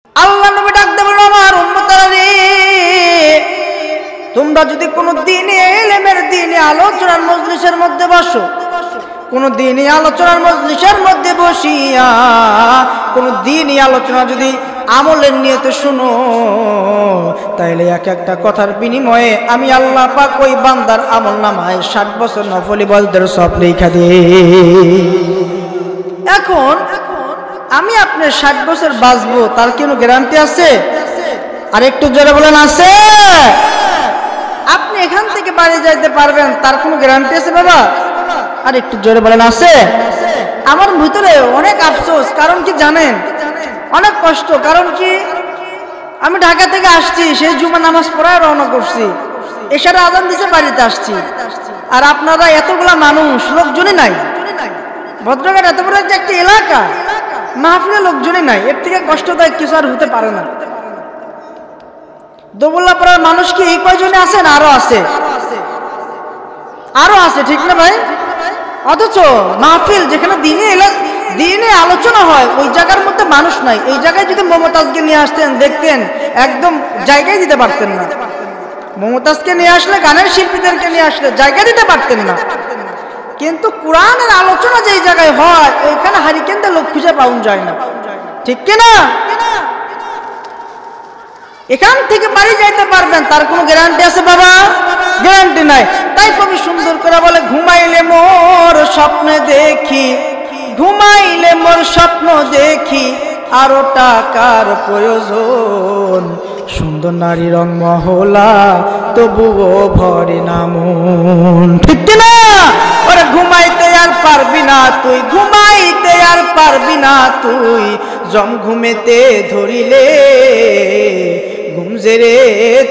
আল্লাহ নবী ডাক দেবেন, আমার উম্মতরা রে, তোমরা যদি কোনো দিনে ইলমের দিনে আলোচনার মজলিসের মধ্যে বসো, কোন দিনই আলোচনার মজলিসের মধ্যে বসিয়া কোন দিনই আলোচনা যদি আমলের নিয়তে শুনো, তাইলে এক একটা কথার বিনিময়ে আমি আল্লাহ পাক ওই বান্দার আমল নামায় 60 বছর নফল ইবাদতের সওয়াব লিখা দিই। এখন আমি আপনি 60 বছর বাঁচবো তার কোনো গ্যারান্টি আছে? আর একটু জোরে বলেন আছে? আপনি এখান থেকে বাড়ি যাইতে পারবেন তার কোনো গ্যারান্টি আছে বাবা? আর একটু জোরে বলেন আছে? আমার ভিতরে অনেক আফসোস, কারণ কি জানেন, অনেক কষ্ট। কারণ কি, আমি ঢাকা থেকে আসছি, সেই জুমা নামাজ পড়ায় রওনা করছি, এশার আজান দিছে বাড়িতে আসছি, আর আপনারা এতগুলা মানুষ, লোকজনই নাই। ভদ্রঘাট এত বড় একটা এলাকা, মাহফিলে লোকজনই নাই, এর থেকে কষ্টদায়ক কিছু আর হতে পারে না। দোবল্লাপাড়ার মানুষ কি এই কয়জনে আছেন? আরো আছে, আরো আছে, ঠিক না ভাই? অথচ মাহফিল যেখানে দিনে আলোচনা হয় ওই জায়গার মধ্যে মানুষ নাই। এই জায়গায় যদি মমতাজকে নিয়ে আসতেন, দেখতেন একদম জায়গায় দিতে পারতেন না। মমতাজকে নিয়ে আসলে, গানের শিল্পীদেরকে নিয়ে আসলে জায়গা দিতে পারতেন না। কিন্তু কোরআনের আলোচনা যেই জায়গায় হয় ওইখানে হারিকেনটা লোক খুঁজে পাওয়া যায় না, ঠিক কিনা? এখান থেকে বাড়ি যাইতে পারবেন তার কোনো গ্যারান্টি আছে বাবা? গ্যারান্টি নাই। তাই কবি সুন্দর করে বলে, ঘুমাইলে মোর স্বপ্নে দেখি, ঘুমাইলে মোর স্বপ্ন দেখি, আরো টাকার প্রয়োজন, সুন্দর নারী রং মহলা তবুও ভরে না মন, ঠিক কিনা? ওরে ঘুমাইতে আর পারবি না তুই, ঘুমাইতে আর পারবি না তুই, জম ঘুমেতে ধরিলে ঘুমজে রে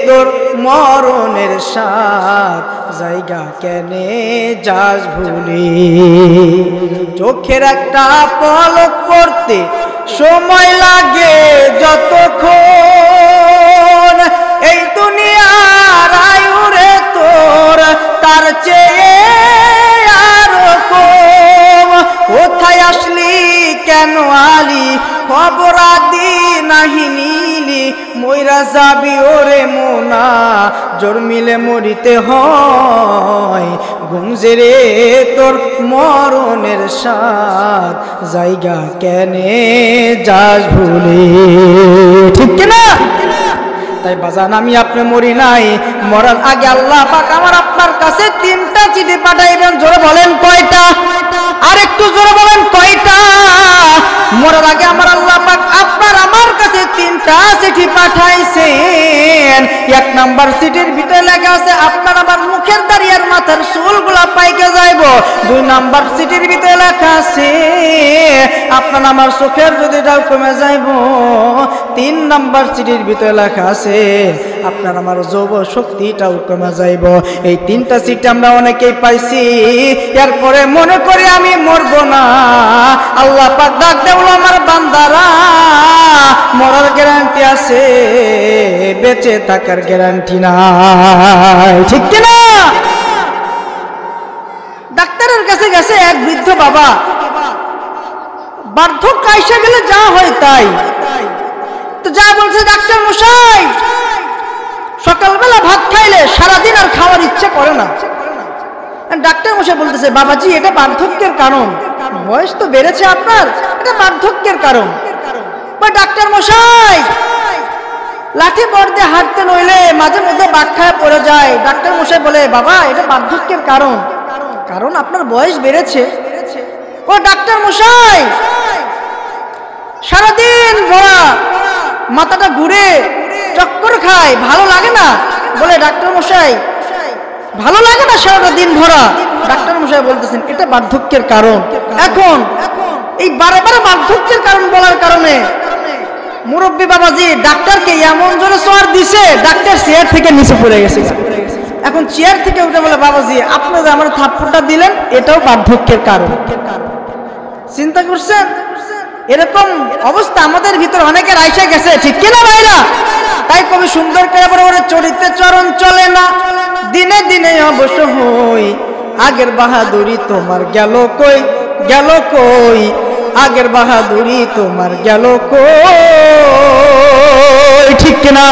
তোর মরণের সাথ, জায়গা কেনে যাস ভুলি, চোখের একটা পলক পড়তে সময় লাগে যতক্ষণ, এই দুনিয়ার আয়ু রে তোর তার চেয়ে আরো কম, কোথায় আসলি কেন আলি, খবর আদি নাহি নিলি, মইরা যাবি ওরে মোনা, জোর মিলে মরিতে হয়, ঘুমজে রে তোর মরণের সাথ, জায়গা কেনে যাস ভুলে, ঠিক কিনা? তাই বাজান আমি আপনি মরি নাই, মরার আগে আল্লাহ পাক আমার আপনার কাছে 3টা চিঠি পাঠাইবেন। জোরে বলেন কয়টা? আর একটু জোরে বলেন কয়টা? মরার আগে আমার আল্লাহ পাক আপনার আমার কাছে 3টা চিঠি পাঠাইছেন। 1 নাম্বার চিঠির ভিতরে লেখা আছে আপনার আমার মুখের দাড়ি আর মাথার চুলগুলা পাইকে যাইব। 2 নাম্বার চিঠির ভিতরে লেখা আছে আপনার আমার চোখের যদিটাও কমে যাইব। 3 নাম্বার চিঠির ভিতরে লেখা আছে আপনার আমার যৌব শক্তিটাও কমে যাইব। এই 3টা চিঠি আমরা অনেকেই পাইছি, এরপরে মনে করি আমি মরব না। আল্লাহ পাক ডাক দেওয়া আমার বান্দারা, মরার গ্যারান্টি আছে, বেঁচে থাকার গ্যারান্টি নাই, ঠিক কিনা? ডাক্তারের কাছে গেছে এক বৃদ্ধ বাবা, বার্ধক্য আইসা গেলে যা হয় তাই, তো যা বলছে, ডাক্তার মশাই সকালবেলা ভাত খাইলে সারাদিন আর খাওয়ার ইচ্ছা করে না। ডাক্তার মশাই বলতেছে, বাবাজি এটা বার্ধক্যের কারণ, বয়স তো বেড়েছে আপনার, এটা বার্ধক্যের কারণ। বা ডাক্তার মশাই লাঠি বর্দে হাঁটতে নইলে মাঝে মধ্যে বাক খায় পড়ে যায়। ডাক্তার মশাই বলে, বাবা এটা বার্ধক্যের কারণ, কারণ আপনার বয়স বেড়েছে। ও ডাক্তার মশাই সারাদিন ভরা মাথাটা ঘুরে চক্কর খায়, ভালো লাগে না। বলে, ডাক্তার মশাই ভালো লাগে না সারাটা দিন ভরা। ডাক্তার মশাই বলতেছেন এটা বার্ধক্যের কারণ। এখন এই বারে বারে বার্ধক্যের কারণ বলার কারণে মুরব্বী বাবাজি ডাক্তারকে এমন জোরে চড় দিছে, ডাক্তার চেয়ার থেকে নিচে পড়ে গেছে। এখন চেয়ার থেকে উঠে বলে, বাবাজি আপনি যে আমার থাপ্পড়টা দিলেন এটাও বার্ধক্যের কারণ। চিন্তা করছেন? এরকম অবস্থা আমাদের ভিতর অনেকের আইসা গেছে, ঠিক কিনা ভাইরা? তাই কবি সুন্দর করে বলে, চরিতে চরণ চলে না, দিনে দিনে অবশ্য হই, আগের বাহাদুরি তোমার গেল কই, গেল কই, আগের বাহাদুরি তোমার গেল কই। কিনা?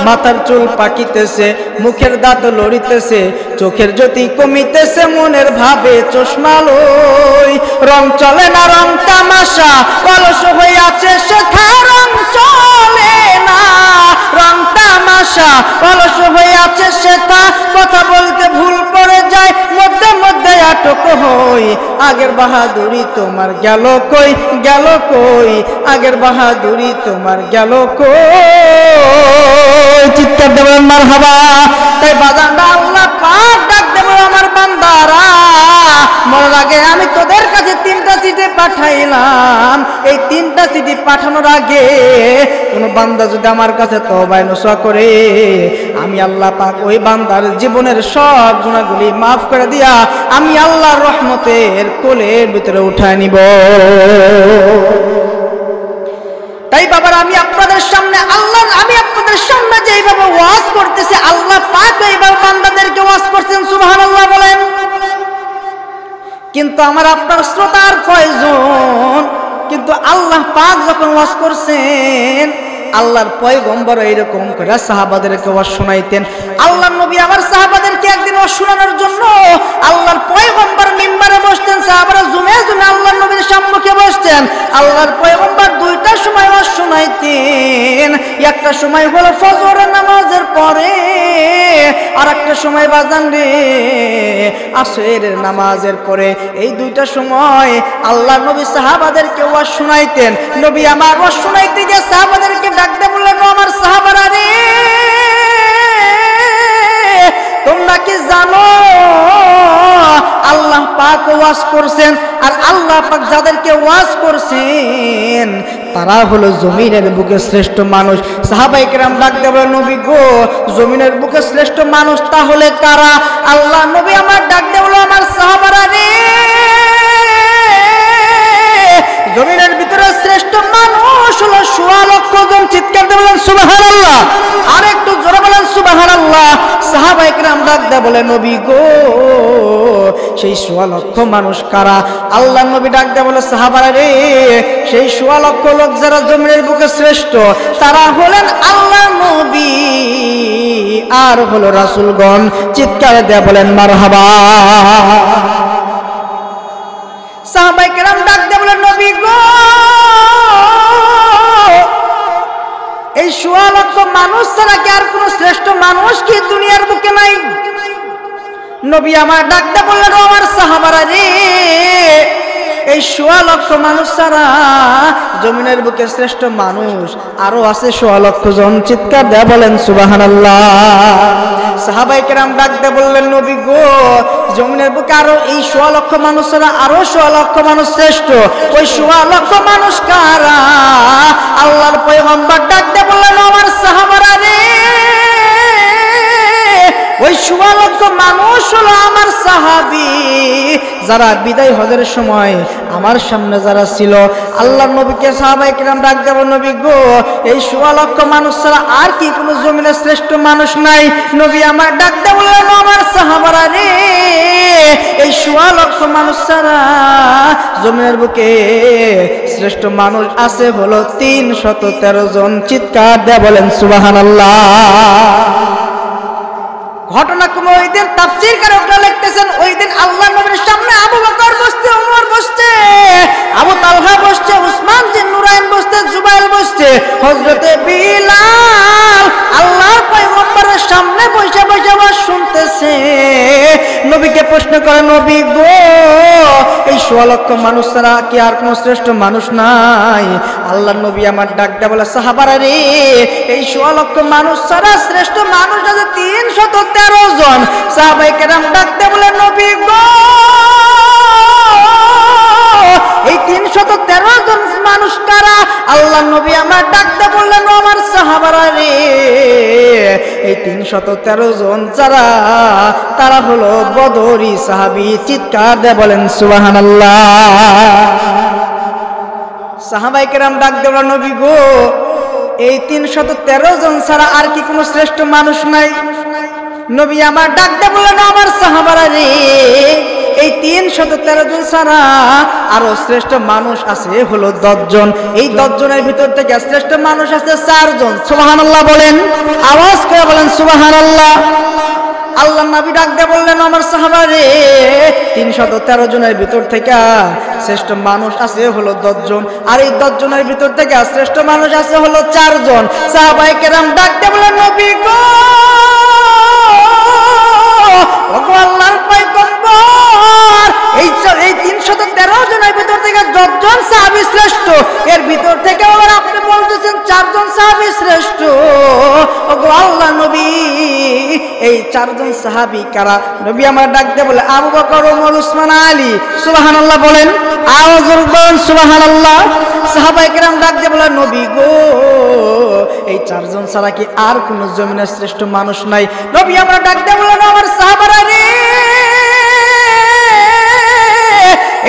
মাথার চুল পাকিতেছে, মুখের দাঁত লড়িতেছে, চোখের জ্যোতি কমিতেছে, মনের ভাবে চশমা লই। রং চলে না রং তামাশা, কলস হইয়াছে শেখা, রং চলে না রং তামাশা, কলস হইয়াছে শেখা। কথা বলতে ভুল পড়ে যায়, মধ্যে মধ্যে আটক হই। আগের বাহাদুরি তোমার গেল কই, গেল কই? আগের বাহাদুরি তোমার গেল কই? চিৎকার দেবেন মারহাবা। তাই বাজানরা আল্লাহ পাক ডাক দেব, আমার বান্দারা মরার আগে আমি তোদের কাছে 3টা চিঠি পাঠাইলাম। এই 3টা চিঠি পাঠানোর আগে কোন বান্দা যদি আমার কাছে তওবা নসুহা করে, আমি আল্লাহ পাক ওই বান্দার জীবনের সব গুনাহগুলি মাফ করে দিয়া আমি আল্লাহর রহমতের কোলের ভিতরে উঠায় নিব। তাই বাবার আমি আপনাদের সামনে যেইভাবে ওয়াজ করতেছি, আল্লাহ পাক এইভাবে বান্দাদেরকে ওয়াজ করছেন, সুবহানাল্লাহ বলেন। কিন্তু আমার আপনার শ্রোতার কয়জন? কিন্তু আল্লাহ পাক যখন ওয়াজ করছেন, আল্লাহর পয়গম্বর এইরকম করে সাহাবাদেরকে ওয়াজ শোনাইতেন। আল্লাহর নবী আমার সাহাবাদেরকে একদিন ওয়াজ শোনানোর জন্য আল্লাহর পয়গম্বর মিম্বারে বসতেন, সাহাবারা জুমে জুমে আল্লাহর নবীর সম্মুখে বসতেন। আল্লাহর পয়গম্বর 2টা সময় ওয়াজ শোনাইতেন। একটা সময় হলো ফজরের নামাজের পরে, আর একটা সময় বাজান রে আসরের নামাজের পরে। এই 2টা সময় আল্লাহর নবী সাহাবাদেরকে ওয়াজ শোনাইতেন। নবী আমার ওয়াজ শোনাইতে গিয়ে সাহাবাদেরকে ডাকতে বললেন, আমার সাহাবারা রে, তোমরা কি জানো আল্লাহ পাক ওয়াজ করছেন? আর আল্লাহ পাক যাদেরকে ওয়াজ করছেন তারা হলো জমিনের বুকে শ্রেষ্ঠ মানুষ। সাহাবায়ে কেরাম ডাকতে বলে, নবী গো, জমিনের বুকে শ্রেষ্ঠ মানুষ তাহলে কারা? আল্লাহ নবী আমার ডাকতে বলে, আমার সাহাবারা রে, জমিনের ভিতরে শ্রেষ্ঠ মানুষ হলো 1.25 লক্ষ জন। চিৎকার দিয়ে বলেন সুবহানাল্লাহ। আর একটু জোরে বলেন সুবহানাল্লাহ। সাহাবায়ে কেরাম ডাকতে বলে, নবী গো, সেই 1.25 লক্ষ মানুষ কারা? আল্লাহর নবী ডাকতে বলে, সাহাবারা রে, সেই 1.25 লক্ষ লোক যারা জমিনের বুকে শ্রেষ্ঠ তারা হলেন আল্লাহ নবী আর হলো রাসূলগণ। চিৎকার দিয়ে বলেন মারহাবা। সাহাবায়ে কেরাম ডাকতে বলে, নবী গো, এই 1.25 লক্ষ মানুষ ছাড়া কি আর কোন শ্রেষ্ঠ মানুষ কি দুনিয়ার বুকে নাই? নবী আমার ডাকতে বললেন, আমার সাহাবারা রে, এই 1.25 লক্ষ মানুষ ছাড়া জমিনের বুকে শ্রেষ্ঠ মানুষ আরো আছে 1.25 লক্ষ জন। চিৎকার দিয়ে বলেন সুবহানাল্লাহ। সাহাবায়ে কেরাম ডাকতে বললেন, নবী গো, জমিনের বুকে আরো এই 1.25 লক্ষ মানুষ ছাড়া আরো 1.25 লক্ষ মানুষ শ্রেষ্ঠ। ওই 1.25 লক্ষ মানুষ কারা? আল্লাহর পয়গম্বর ডাকতে বললেন, আমার সাহাবারা রে, ওই 1.25 লক্ষ মানুষ হলো আমার সাহাবী, যারা বিদায় হজের সময় আমার সামনে যারা ছিল। আল্লাহর নবীকে সাহাবায়ে কেরাম ডাকতে বলে, নবী গো, এই 1.25 লক্ষ মানুষ ছাড়া আর কি কোনো জমিনে শ্রেষ্ঠ মানুষ নাই? নবী আমার ডাকতে বললেন, আমার সাহাবারা রে, এই 1.25 লক্ষ মানুষ ছাড়া জমিনের বুকে শ্রেষ্ঠ মানুষ আছে হলো 313 জন। চিৎকার দিয়ে বলেন সুবহানাল্লাহ। ঘটনাক্রমে ওই দিন তাফসীরকারকরা লিখতেছেন, ওই দিন আল্লাহর নবীর সামনে আবু বকর বসছে, ওমর বসছে, আবু তালহা বসছে, উসমান জিন নুরাইন বসছে, জুবাইর বসছে, হযরতে বিলাল আল্লাহর পয়গম্বরের সামনে বসে বসে ওয়াজ শুনতেছে। নবীকে প্রশ্ন করে, নবী গো, এই 1.25 লক্ষ মানুষ ছাড়া কি আর কোনো শ্রেষ্ঠ মানুষ নাই? আল্লাহর নবী আমার ডাকতে বলে, সাহাবারা রে, এই 1.25 লক্ষ মানুষ ছাড়া শ্রেষ্ঠ মানুষ আছে 313 জন। সাহাবায়ে কেরাম ডাকতে বলে, নবী গো, এই 313 জন মানুষ কারা? আল্লাহর নবী আমার ডাকতে বললেন, আমার সাহাবারা রে, এই 313 জন যারা তারা হলো বদরি সাহাবী। চিৎকার দিয়ে বলেন সুবহানাল্লাহ। সাহাবায়ে কেরাম ডাকতে বলে, নবী গো, এই 313 জন ছাড়া আর কি কোনো শ্রেষ্ঠ মানুষ নাই? নবী আমার ডাকতে বললেন, আমার সাহাবারা রে, এই 313 জন ছাড়া আরো শ্রেষ্ঠ মানুষ আছে হলো 10 জন। এই 10 জনের ভিতর থেকে শ্রেষ্ঠ মানুষ আছে 4 জন। সুবহানাল্লাহ বলেন, আওয়াজ করে বলেন সুবহানাল্লাহ। আল্লাহ নবী ডাক দিয়ে বললেন, আমার সাহাবা রে, 313 জনের ভিতর থেকে শ্রেষ্ঠ মানুষ আছে হলো 10 জন, আর এই 10 জনের ভিতর থেকে শ্রেষ্ঠ মানুষ আছে হলো 4 জন। সাহাবায়ে কেরাম ডাক দিয়ে বললেন, নবী গো, ওগো আল্লাহর পয়গম্বর, এই 313 জনের ভিতর থেকে 10 জন সাহাবী শ্রেষ্ঠ, এর ভিতর থেকে আবার আপনি বলতেছেন 4 জন সাহাবী শ্রেষ্ঠ। ওগো আল্লাহর নবী, এই 4 জন সাহাবী কারা? নবী আমার ডাক দিয়ে বলে, আবু বকর, ওমর, উসমান, আলী। সুবহানাল্লাহ বলেন, আওয়াজ বলেন সুবহানাল্লাহ। সাহাবায়ে কেরাম ডাক দিয়ে বলে, নবী গো, এই 4 জন ছাড়া কি আর কোন জমিনের শ্রেষ্ঠ মানুষ নাই? নবী আমার ডাক দিয়ে বলেন, আমার সাহাবারা রে,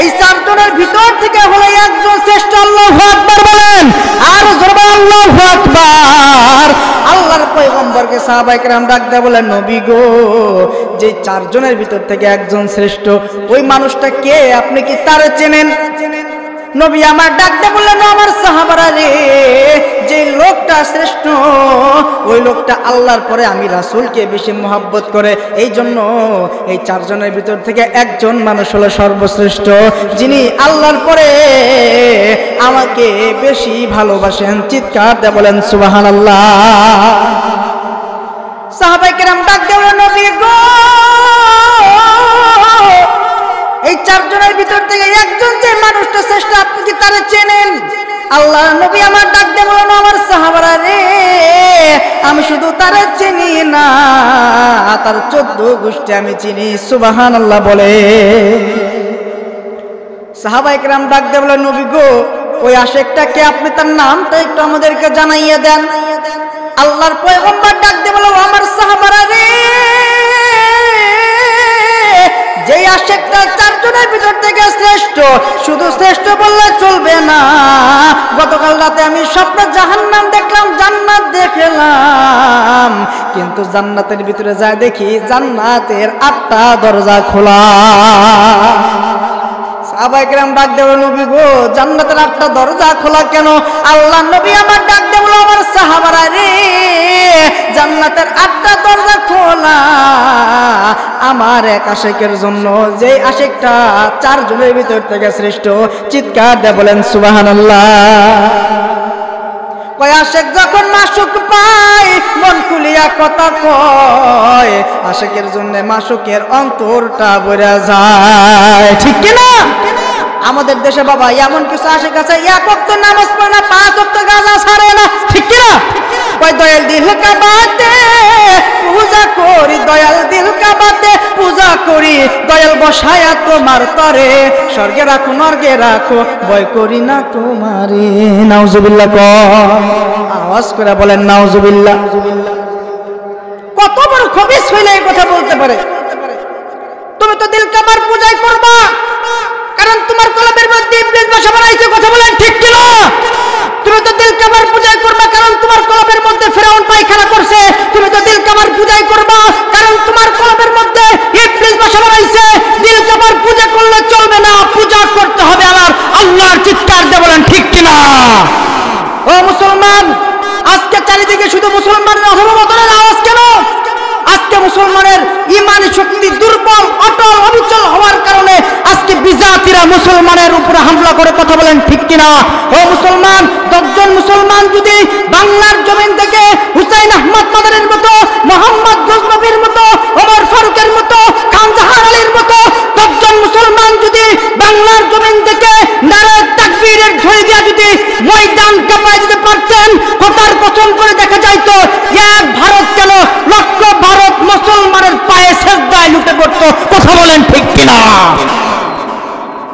এই 4 জনের ভিতর থেকে হলো একজন শ্রেষ্ঠ। আল্লাহু আকবার বলেন, আর জোরে আল্লাহু আকবার। আল্লাহর পয়গম্বরকে সাহাবায়ে কেরাম ডাক দিয়ে বলেন, নবী গো, যে 4 জনের ভিতর থেকে একজন শ্রেষ্ঠ, ওই মানুষটা কে? আপনি কি তারে চেনেন? নবী আমার ডাক দিয়ে বললেন, আমার সাহাবারা রে, যে লোকটা শ্রেষ্ঠ, ওই লোকটা আল্লাহর পরে আমি রাসূলকে বেশি মহব্বত করে। এই জন্য এই 4 জনের ভিতর থেকে একজন মানুষ হলো সর্বশ্রেষ্ঠ, যিনি আল্লাহর পরে আমাকে বেশি ভালোবাসেন। চিৎকার দিয়ে বলেন সুবহানাল্লাহ। সাহাবায়ে কেরাম ডাক দিয়ে বলেন, নবী গো, এই 4 জনের ভিতর থেকে একজন যে মানুষটা শ্রেষ্ঠ, আপনি কি তারে চেনেন? আল্লাহ নবী আমার ডাক দিয়ে বলেন, আমার সাহাবারা রে, আমি শুধু তারে চিনি না, তার 14 গোষ্ঠী আমি চিনি। সুবহানাল্লাহ বলে। সাহাবায়ে কেরাম ডাক দিয়ে বলেন, নবী গো, ওই আশিকটা কে? আপনি তার নামটা একটু আমাদেরকে জানাইয়া দেন। আল্লাহর পয়গম্বর ডাক দিয়ে বলেন, আমার সাহাবারা রে, যে আশিকটা 4 জনের ভিতর থেকে শ্রেষ্ঠ, শুধু শ্রেষ্ঠ বললে চলবে না। গতকাল রাতে আমি স্বপ্নে জাহান্নাম দেখলাম, জান্নাত দেখলাম, কিন্তু জান্নাতের ভিতরে যা দেখি জান্নাতের 8টা দরজা খোলা। সাহাবায়ে কেরাম ডাক দিয়ে বলেন, নবী গো, জান্নাতের 8টা দরজা খোলা কেন? আল্লাহ নবী আমার ডাক দিয়ে বলেন, আমার সাহাবারা রে, জান্নাতের 8টা দরজা খোলা আমার এক আশিকের জন্য, যে আশিকটা 4 জনের ভিতর থেকে শ্রেষ্ঠ। চিৎকার দিয়ে বলেন সুবহানাল্লাহ। কয় আশিক যখন মাসুক পায়, মন খুলিয়া কথা কয়, আশিকের জন্য মাসুকের অন্তরটা ভরে যায়। ঠিক কি না? আমাদের দেশে বাবা এমন কিছু আশিক আছে, 1 ওয়াক্ত নামাজ পড়ে না, 5 ওয়াক্ত গাঁজা ছাড়ে না। ঠিক কি না? কয় দয়াল দিল কাবাতে পূজা করি, দয়াল দিল কাবাতে পূজা করি, দয়াল বসায়া তোমার তরে, স্বর্গে রাখো নরকে রাখো, ভয় করি না তোমারে। নাউজুবিল্লাহ। আওয়াজ করে বলেন নাউজুবিল্লাহ। কত বড় খবিস হইলে এই কথা বলতে পারে? তুমি তো দিল কাবার পূজাই করবা, কারণ তোমার কলবের মধ্যে ইবলিস বাসা বানাইছে। কথা বলেন ঠিক কি না? তুমি তো দিল কাবার পূজাই করবা, কারণ তোমার কলবের মধ্যে ফিরাউন পায়খানা করছে। তুমি তো দিল কাবার পূজাই করবা, কারণ তোমার কলবের মধ্যে ইবলিস বাসা বানাইছে। দিল কাবার পূজা করলে চলবে না, পূজা করতে হবে আমার আল্লাহর। চিৎকার দিয়ে বলেন ঠিক কি না? ও মুসলমান, আজকে চারিদিকে শুধু মুসলমানের অধঃপতনের আওয়াজ কেন? আজকে মুসলমানের ইমানি শক্তি দুর্বল, অটল, অবিচল হওয়ার কারণে আজকে বিজাতিরা মুসলমানের উপরে হামলা করে। কথা বলেন ঠিক কিনা? ও মুসলমান, 10 জন মুসলমান যদি বাংলার জমিন থেকে হুসাইন আহমদ মাদানির মতো, মোহাম্মদ গজনবীর মতো, ওমর ফারুকের মতো, খান জাহান আলীর মতো 10 জন মুসলমান যদি বাংলার জমিন থেকে নারে তাকবীরের ধ্বনি দিয়ে যদি ময়দান কাঁপায় দিতে পারতেন, কথার কসম করে দেখা যাইতো এক ভারত কেন লক্ষ ভারত মুসলমানের পায়ে সেজদায় লুটে পড়তো। কথা বলেন ঠিক কিনা?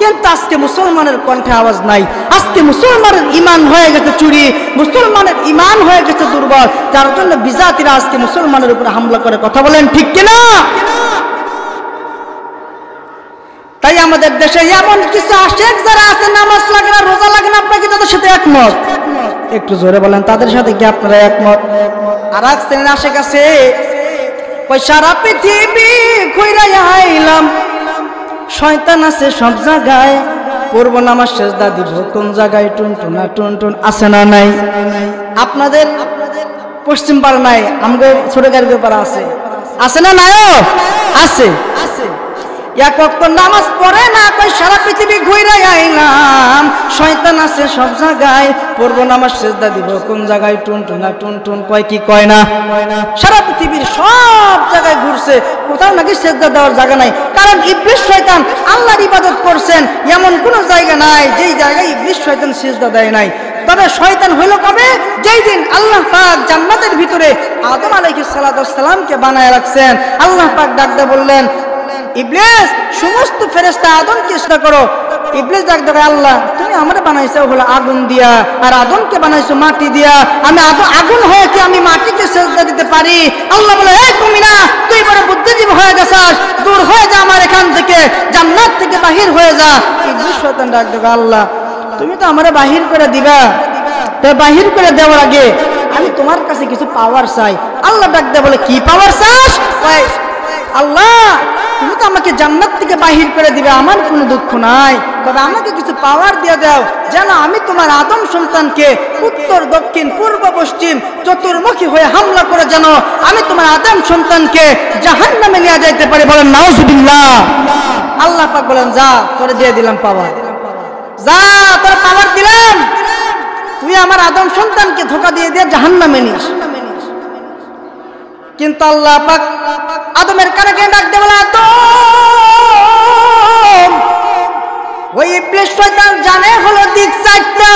কিন্তু আজকে মুসলমানের কণ্ঠে আওয়াজ নাই। আজকে মুসলমানের ঈমান হয়ে গেছে চুরি, মুসলমানের ঈমান হয়ে গেছে দুর্বল, যার জন্য বিজাতিরা আজকে মুসলমানের উপরে হামলা করে। কথা বলেন ঠিক কিনা? তাই আমাদের দেশে এমন কিছু আশিক যারা আছে, নামাজ লাগে না, রোজা লাগে না, আপনারা কি তাদের সাথে একমত? একটু জোরে বলেন, তাদের সাথে কি আপনারা একমত? আর এক শ্রেণীর আশিক আছে, ওই সারা পৃথিবী ঘুরে আইলাম, শয়তান আছে সব জায়গায়, পূর্ব নামাজ সেজদা দিব কোন জায়গায়? টুনটুনা টুনটুন আছে না নাই? আপনাদের পশ্চিম পাড়া নাই, আমাদের ছোট গাড়ির পাড়া আছে, আছে না নাইও? আছে। এক ওয়াক্ত নামাজ পড়ে না, কই সারা পৃথিবী ঘুরে আইলাম। শয়তান আছে সব জায়গায়, পূর্ব নামাজ সেজদা দিব কোন জায়গায়? টুনটুনা টুনটুন কয় কি কয় না? সারা পৃথিবীর সব জায়গায় ঘুরছে, কোথাও নাকি সেজদা দেওয়ার জায়গা নাই। কারণ ইবলিস শয়তান আল্লাহর ইবাদত করছেন, এমন কোনো জায়গা নাই যেই জায়গায় ইবলিস শয়তান সেজদা দেয় নাই। তবে শয়তান হইল কবে? যেই দিন আল্লাহ পাক জান্নাতের ভিতরে আদম আলাইহিস সালামকে বানায় রাখছেন। আল্লাহ পাক ডাকতে বললেন, ইবলিস সমস্ত ফেরেশতা আদমকে সেজদা করো। ইবলিস ডাক দেয়, আল্লাহ তুমি আমারে বানাইছো হলো আগুন দিয়া, আর আদমকে বানাইছো মাটি দিয়া, আমি আগুন হয়ে কি আমি মাটিকে সেজদা দিতে পারি? আল্লাহ বলে, এই তুমি না, তুই বড় বুদ্ধিজীবী হয়ে গেছাস, দূর হয়ে যা আমার এখান থেকে, জান্নাত থেকে বাহির হয়ে যা। ইবলিস শয়তান ডাক দেয়, আল্লাহ তুমি তো আমারে বাহির করে দিবা, তো বাহির করে দেওয়ার আগে আমি তোমার কাছে কিছু পাওয়ার চাই। আল্লাহ ডাক দেয়, বলে কি পাওয়ার চাস? আল্লাহ তুমি তো আমাকে জান্নাত থেকে বাহির করে দিবে, আমার কোনো দুঃখ নাই, তবে আমাকে কিছু পাওয়ার দিয়ে দাও, যেন আমি তোমার আদম সন্তানকে উত্তর দক্ষিণ পূর্ব পশ্চিম চতুর্মুখী হয়ে হামলা করে যেন আমি তোমার আদম সন্তানকে জাহান্নামে নিয়ে যাইতে পারি। বলেন নাউজুবিল্লাহ। আল্লাহ পাক বলেন, যা তোরে দিয়ে দিলাম পাওয়ার, যা তোর পাওয়ার দিলাম, তুই আমার আদম সন্তানকে ধোঁকা দিয়ে দিয়ে জাহান্নামে নিস। কিন্তু আল্লাহ পাক আদমের কানে ডাক দিয়ে বলে, আদম, ওই ইবলিস শয়তান জানে হলো দিক চারটা,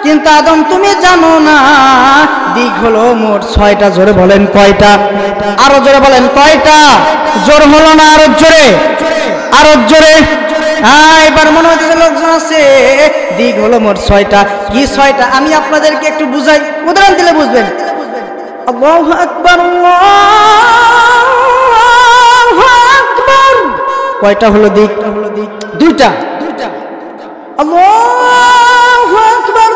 কিন্তু আদম তুমি জানো না দিক হলো মোট 6টা। জোরে বলেন কয়টা? আরো জোরে বলেন কয়টা? জোর হলো না, আরো জোরে, আরো জোরে। হ্যাঁ, এবার মনে হচ্ছে লোকজন আছে, দিক হলো মোট 6টা। কি 6টা? আমি আপনাদেরকে একটু বুঝাই, উদাহরণ দিলে বুঝবেন। আল্লাহু আকবার, আল্লাহু আকবার। কয়টা হলো দিক? 2টা। আল্লাহু আকবার,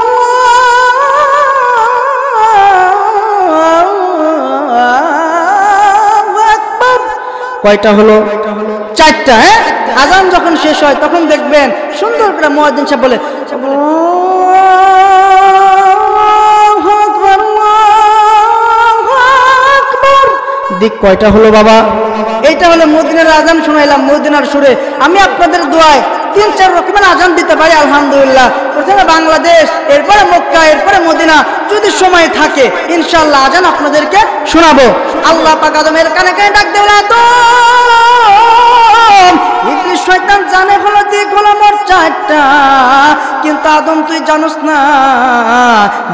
আল্লাহু আকবার। কয়টা হলো? 4টা। হ্যাঁ, আজান যখন শেষ হয় তখন দেখবেন সুন্দর করে মুয়াজ্জিন সাহেব বলে, দিক কয়টা হলো বাবা? এইটা হলো মদিনার আজান শোনাইলাম, মদিনার সুরে। আমি আপনাদের দোয়ায় 3-4 রকমের আজান দিতে পারি আলহামদুলিল্লাহ। প্রথমে বাংলাদেশ, এরপরে মক্কা, এরপরে মদিনা। যদি সময় থাকে ইনশাআল্লাহ আজান আপনাদেরকে শোনাবো। আল্লাহ পাক আদমের কানে কানে ডাক দেওয়া, আদম ইবলিস শয়তান জানে হলো দিক হলো মোট 4টা, কিন্তু আদম তুই জানোস না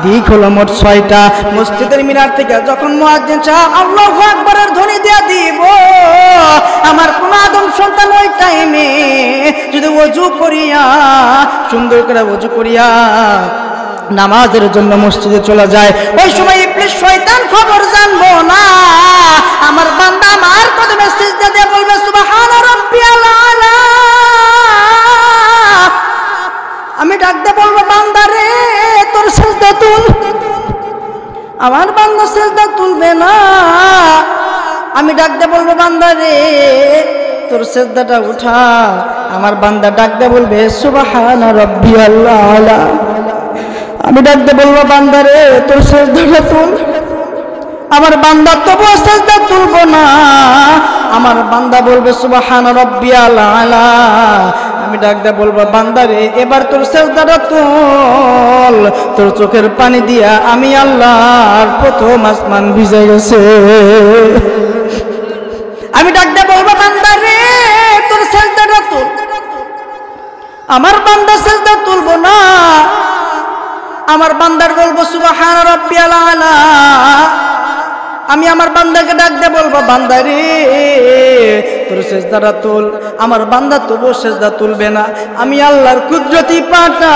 দিক হলো মোট 6টা। মসজিদের মিনার থেকে যখন মুয়াজ্জিন সাহেব আল্লাহু আকবারের ধ্বনি দিয়ে দিব, আমার কোন আদম সন্তান ওই টাইমে যদি ওযু করিয়া, সুন্দর করে ওযু করিয়া নামাজের জন্য মসজিদে চলে যায়, ওই সময় ইবলিস শয়তান খবর জানবো না। আমার বান্দা আমার কদমে সিজদা দিয়ে বলবে, সুবহানা রাব্বিয়াল আলা। আমি ডাক দিয়ে বলবো, বান্দা রে তোর সিজদা তুল। আমার বান্দা সিজদা তুলবে না। আমি ডাক দিয়ে বলবো, বান্দা রে তোর সিজদাটা উঠা। আমার বান্দা ডাক দিয়ে বলবে, সুবহানা রাব্বিয়াল আলা। আমি ডাক দিয়ে বলবো, বান্দা রে তোর সিজদাটা তুল। আমার বান্দা তবুও সিজদা তুলবো না। আমার বান্দা বলবে, সুবহানা রাব্বিয়াল আলা। আমি ডাক দিয়ে বলবো, বান্দা রে এবার তোর সিজদাটা তুল। তোর চোখের পানি দিয়া আমি আল্লাহর প্রথম আসমান ভিজে গেছে। আমি ডাক দিয়ে বলবো, বান্দা রে তোর সিজদাটা তুল। আমার বান্দা সিজদা তুলবো না। আমার বান্দার বলবো, সুবহানা রাব্বিয়াল আলা। আমি আমার বান্দাকে ডাক দিয়ে বলবো, বান্দা রে তোর সিজদাটা তুল। আমার বান্দা তবুও সিজদা তুলবে না। আমি আল্লাহর কুদরতি পাটা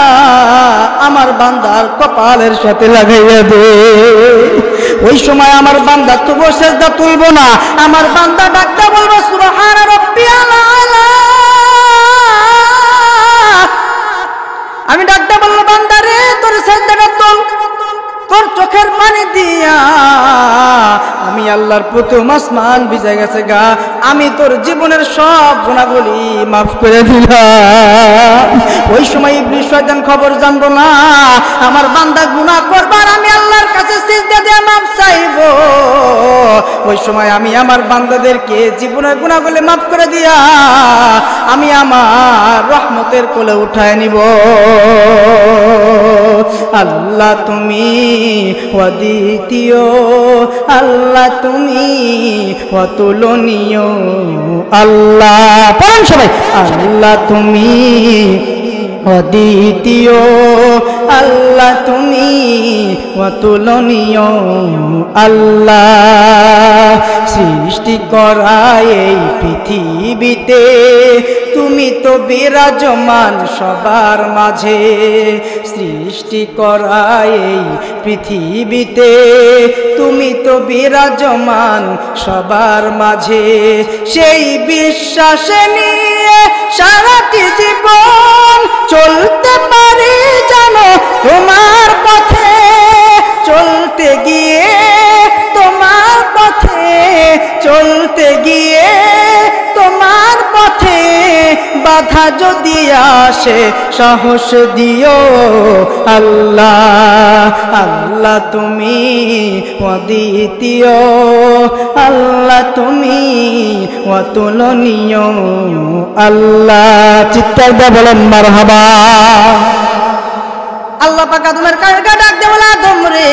আমার বান্দার কপালের সাথে লাগাইয়া দে। ওই সময় আমার বান্দা তবুও সিজদা তুলবো না। আমার বান্দা ডাক দিয়ে বলবো, সুবহানা রাব্বিয়াল আলা। আমি ডাক দিয়ে বলবো, বান্দা রে তোর সিজদাটা তুল। তোর চোখের পানি দিয়া আমি আল্লাহর প্রথম আসমান ভিজে গেছে গা, আমি তোর জীবনের সব গুনাহগুলি মাফ করে দিলাম। ওই সময় ইবলিস শয়তান খবর জানবো না আমার বান্দা গুনাহ করবার, আমি আল্লাহর কাছে সিজদা দিয়ে মাফ চাইবো। ওই সময় আমি আমার বান্দাদেরকে জীবনের গুনাহগুলি মাফ করে দিয়া আমি আমার রহমতের কোলে উঠায় নিব। আল্লাহ তুমি অদ্বিতীয়, আল্লাহ তুমি অতুলনীয়, আল্লাহ পড়েন সবাই, আল্লাহ তুমি অদ্বিতীয়, আল্লাহ তুমি অতুলনীয়, আল্লাহ সৃষ্টি করা এই পৃথিবীতে তুমি তো বিরাজমান সবার মাঝে। সৃষ্টি করা এই পৃথিবীতে তুমি তো বিরাজমান সবার মাঝে। সেই বিশ্বাসে নিয়ে সারাটি জীবন চলতে পারি জানো তোমার পথে, চলতে গিয়ে তোমার পথে, চলতে গিয়ে তোমার পথে বাধা যদি আসে সাহস দিও। আল্লাহ আল্লাহ তুমি অদ্বিতীয়, আল্লাহ তুমি অতুলনীয়, আল্লাহ চিৎকার দিয়ে বলেন মারহাবা। আল্লাহ পাক আদমের কাছে ডাক দিয়ে বলে, আদম রে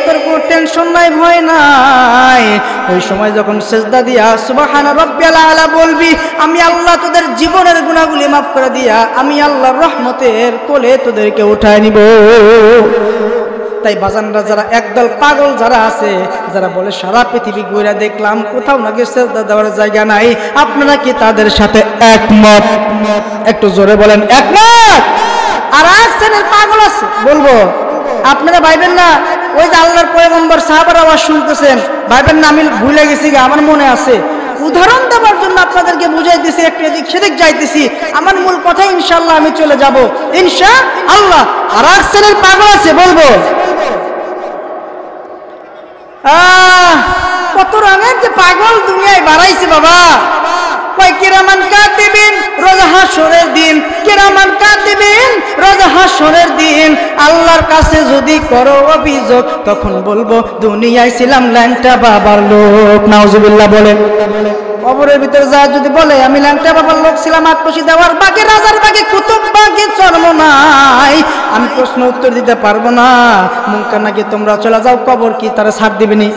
তোর কোনো টেনশন নাই, ভয় নাই। ওই সময় যখন সিজদা দিয়া সুবহান রাব্বিয়াল আলা বলবি, আমি আল্লাহ তোদের জীবনের গুনাহগুলি মাফ করে দিয়া আমি আল্লাহর রহমতের কোলে তোদেরকে উঠায় নিব। তাই বাজানরা যারা একদল পাগল যারা আছে, যারা বলে সারা পৃথিবী ঘুরে দেখলাম কোথাও নাকি সিজদা দেওয়ার জায়গা নাই, আপনারা কি তাদের সাথে একমত? একটু জোরে বলেন একমত। আর এক শ্রেণীর পাগল আছে, বলবো আপনারা ভাইবেন না ওই যে আল্লাহর পয়গম্বর সাহাবার আওয়াজ শুনতেছেন, ভাইবেন না আমি ভুলে গেছি, আমার মনে আছে। উদাহরণ দেওয়ার জন্য আপনাদেরকে বুঝাইতেছি, একটু এদিক সেদিক যাইতেছি, আমার মূল কথা ইনশাআল্লাহ আমি চলে যাব ইনশাআল্লাহ। আর এক শ্রেণীর পাগল আছে, বলবো কত রঙের যে পাগল দুনিয়ায় বাড়াইছে বাবা। কয় কিরামান কাতিবিন রোজ হাসরের দিন, কিরামান কাতিবিন রোজ হাসরের দিন আল্লাহর কাছে যদি করো অভিযোগ, তখন বলবো দুনিয়ায় ছিলাম ল্যাংটা বাবার লোক। নাউজুবিল্লাহ বলেন। কবরের ভিতরে যা যদি বলে আমি ল্যাংটা বাবার লোক ছিলাম, আত্মসি দেওয়ার বাকি, রাজার বাকি, কুতুব বাকি, জন্ম নাই, আমি প্রশ্ন উত্তর দিতে পারবো না। মুনকার নাকি তোমরা চলে যাও, কবর কি তারা ছাড় দিবেনি?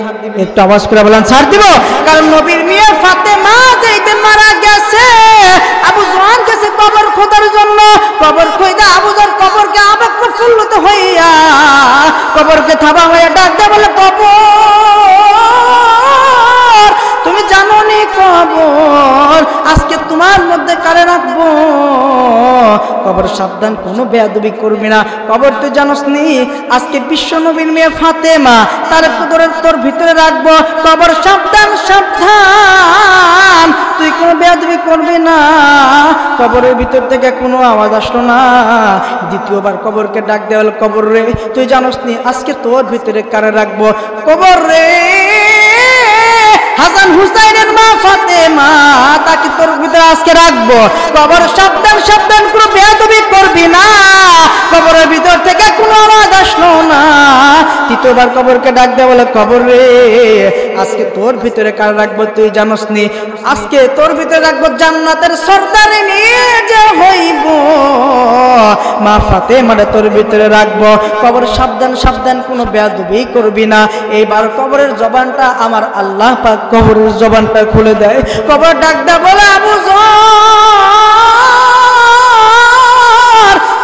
একটু আওয়াজ করে বলেন ছাড় দিব। কারণ নবীর মেয়ে ফাতেমা যেইতে মারা গেছে, আবু জোয়ান গেছে কবর খোদার জন্য, কবর খোদা আবু জোয়ান কবরকে আবেগ প্রফুল্লিত হইয়া কবরকে থাবা হইয়া ডাক দেয়, বলে কবর তুমি জানো নি কবর আজকে তোমার মধ্যে কারে রাখবো? কবর সাবধান, কোনো বেয়াদবি করবি না। কবর তুই জানোস নি আজকে বিশ্ব নবীর মেয়ে ফাতেমা, তার কবরের তোর ভিতরে রাখবো। কবর সাবধান সাবধান, তুই কোনো বেয়াদবি করবি না। কবরের ভিতর থেকে কোনো আওয়াজ আসলো না। দ্বিতীয়বার কবরকে ডাক দেওয়া হলো, কবর রে তুই জানোস নি আজকে তোর ভিতরে কারে রাখবো? কবর রে হাসান হুসাইনের মা ফাতেমা, তাকে তোর ভিতরে আজকে রাখবো। কবর সাবধান সাবধান, কোনো বেয়াদবি করবি না। কবরের ভিতর থেকে কোনো আওয়াজ আসলো না। তৃতীয়বার কবরকে ডাক দেওয়া বলে, কবর রে আজকে তোর ভিতরে কার রাখবো? তুই জানোস নি আজকে তোর ভিতরে রাখবো জান্নাতের সর্দারে নিয়ে যে হইব মা ফাতেমারে তোর ভিতরে রাখবো। কবর সাবধান সাবধান, কোনো বেয়াদবি করবি না। এইবার কবরের জবানটা আমার আল্লাহ পাক কবরের জবানটা খুলে দেয়। কবর ডাক দেয় বলে, আবু যর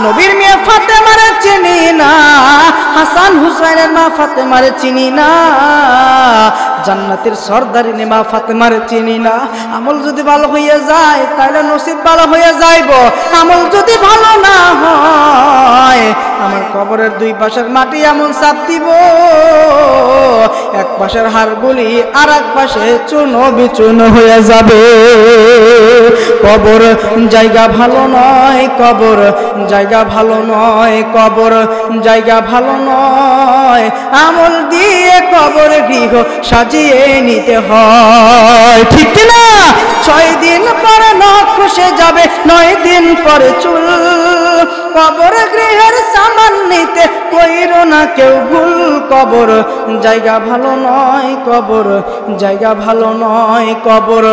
নবীর মেয়ে ফাতেমারে চিনি না, হাসান হুসাইনের মা ফাতেমারে চিনি না, জান্নাতের সর্দারিনী মা ফাতেমারে চিনি না। আমল যদি ভালো হয়ে যায় তাহলে নসিব ভালো হয়ে যাইব, আমল যদি ভালো না হয় আমার কবরের দুই পাশের মাটি এমন চাপ দিব, এক পাশের হাড়গুলি আর এক পাশে চূর্ণ বিচূর্ণ হয়ে যাবে। কবর জায়গা ভালো নয়, কবর জায়গা ভালো নয়, কবর জায়গা ভালো নয়। নয়, আমল দিয়ে কবর গৃহ সাজিয়ে নিতে হয়। ঠিক কিনা? 6 দিন পরে নখ খসে যাবে, 9 দিন পরে চুল। কবর গৃহের সামান নিতে কইরো না কেউ ভুল। কবর জায়গা ভালো নয়, কবর জায়গা ভালো নয়, কবর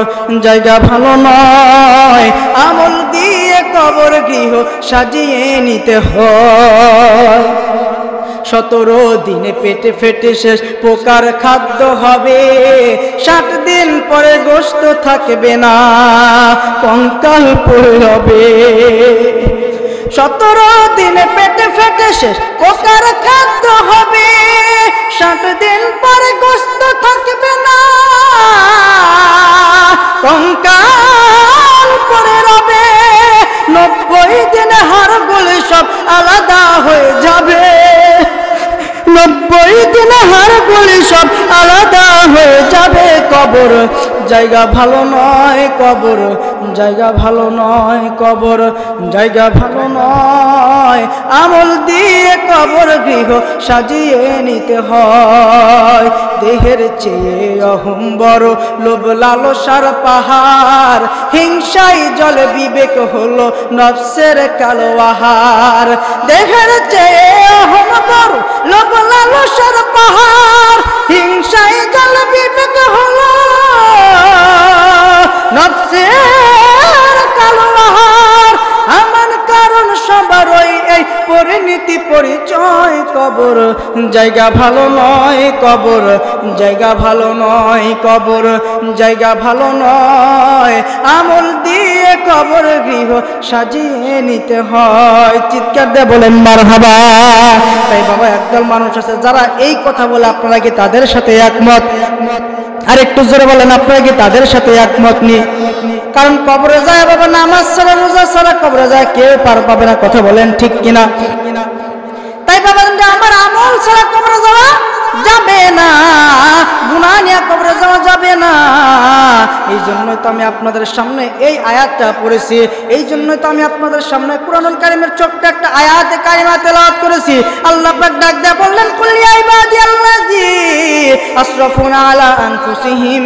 জায়গা ভালো নয়, আমল দিয়ে কবর গৃহ সাজিয়ে নিতে হয়। 17 দিনে পেটে ফেটে শেষ, পোকার খাদ্য হবে। 60 দিন পরে গোশত থাকবে না, কঙ্কাল পড়ে হবে। 17 দিনে পেটে ফেটে শেষ, পোকার খাদ্য হবে। 60 দিন পরে গোশত থাকবে না, কঙ্কাল পড়ে রবে। 90 দিনে হাড়গুলো সব আলাদা হয়ে যাবে। 90 দিনে হাড়গুলো সব আলাদা হয়ে যাবে। কবর জায়গা ভালো নয়, কবর জায়গা ভালো নয়, কবর জায়গা ভালো নয়, আমল দিয়ে কবর গৃহ সাজিয়ে নিতে হয়। দেহের চেয়ে অহং বড়, লোভ লালসার পাহাড়। হিংসায় জলে বিবেক হলো নফসের কালো আহার। দেহের চেয়ে অহং বড়, লোভ লালসার পাহাড়। হিংসায় জলে বিবেক হলো নফসের কালো আহার। আমার কারণ সবারই এই পরিণতি পরিচয়। কবর জায়গা ভালো নয়, কবর জায়গা ভালো নয়, কবর জায়গা ভালো নয়, আমল দিয়ে কবর গৃহ সাজিয়ে নিতে হয়। চিৎকার দিয়ে বলেন মারহাবা। তাই বাবা, একদল মানুষ আছে যারা এই কথা বলে, আপনারা কি তাদের সাথে একমত? আর একটু জোরে বলেন, আপনারা কি তাদের সাথে একমত নেই? কারণ কবরে যায় বাবা, নামাজ ছাড়া রোজা ছাড়া কবরে যায় কেউ পার পাবে না। কথা বলেন ঠিক কিনা? তাই বাবা, আমার আমল ছাড়া কবরে যাওয়া যাবে না, গুনাহ নিয়ে কবরে যাওয়া যাবে না। এই জন্যই তো আমি আপনাদের সামনে এই আয়াতটা পড়েছি। এই জন্যই তো আমি আপনাদের সামনে কুরআনুল কারীমের ছোট্ট একটা আয়াতে কারিমা তেলাওয়াত করেছি। আল্লাহ পাক ডাক দিয়ে বললেন, কুল ইয়া ইবাদিয়াল্লাযী আসরাফু আলা আনফুসিহিম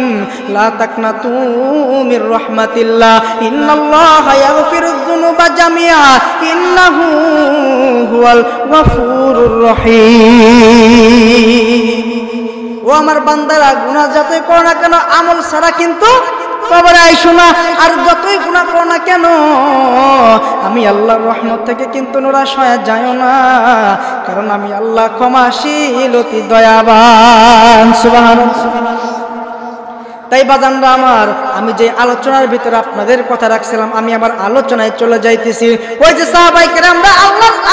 লা তাকনাতু মির রাহমাতিল্লাহ ইন্নাল্লাহা ইয়াগফিরুয যুনুবা জামিআ ইন্নাহু হুয়াল গফুরুর রহিম। ও আমার বান্দারা, গুনাহ যতই করো না কেন, আমল ছাড়া কিন্তু কবরে আইসো না। আর যতই গুনাহ করো না কেন, আমি আল্লাহর রহমত থেকে কিন্তু নিরাশ হয়ে যাও না, কারণ আমি আল্লাহ ক্ষমাশীল অতি দয়াবান। সুবহানাল্লাহ। তাই বাজানরা আমার, আমি যে আলোচনার ভিতরে আপনাদের কথা রাখছিলাম, আমি আমার আলোচনায় চলে যাইতেছি। ওই যে সাহাবায়ে কেরামরা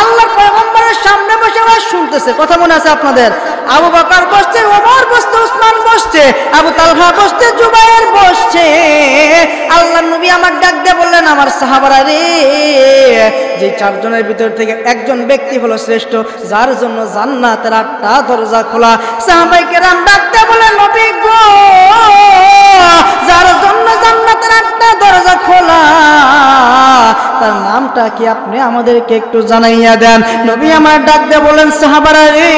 আল্লাহর পয়গম্বরের সামনে বসে ওয়াজ শুনতেছে, কথা মনে আছে আপনাদের? আবু বকর বসছে, ওমর বসছে, উসমান বসছে, আবু তালহা বসছে, জুবায়ের বসছে। আল্লাহর নবী আমার ডাক দিয়ে বললেন, আমার সাহাবারা রে, যে 4 জনের ভিতর থেকে একজন ব্যক্তি হলো শ্রেষ্ঠ, যার জন্য জান্নাতের 8টা দরজা খোলা। সাহাবায়ে কেরাম ডাক দিয়ে বললেন, নবী গো, যার জন্য জান্নাতের 8টা দরজা খোলা, তার নামটা কি আপনি আমাদেরকে একটু জানাইয়া দেন? নবী আমার ডাক দিয়ে বলেন, সাহাবারা রে,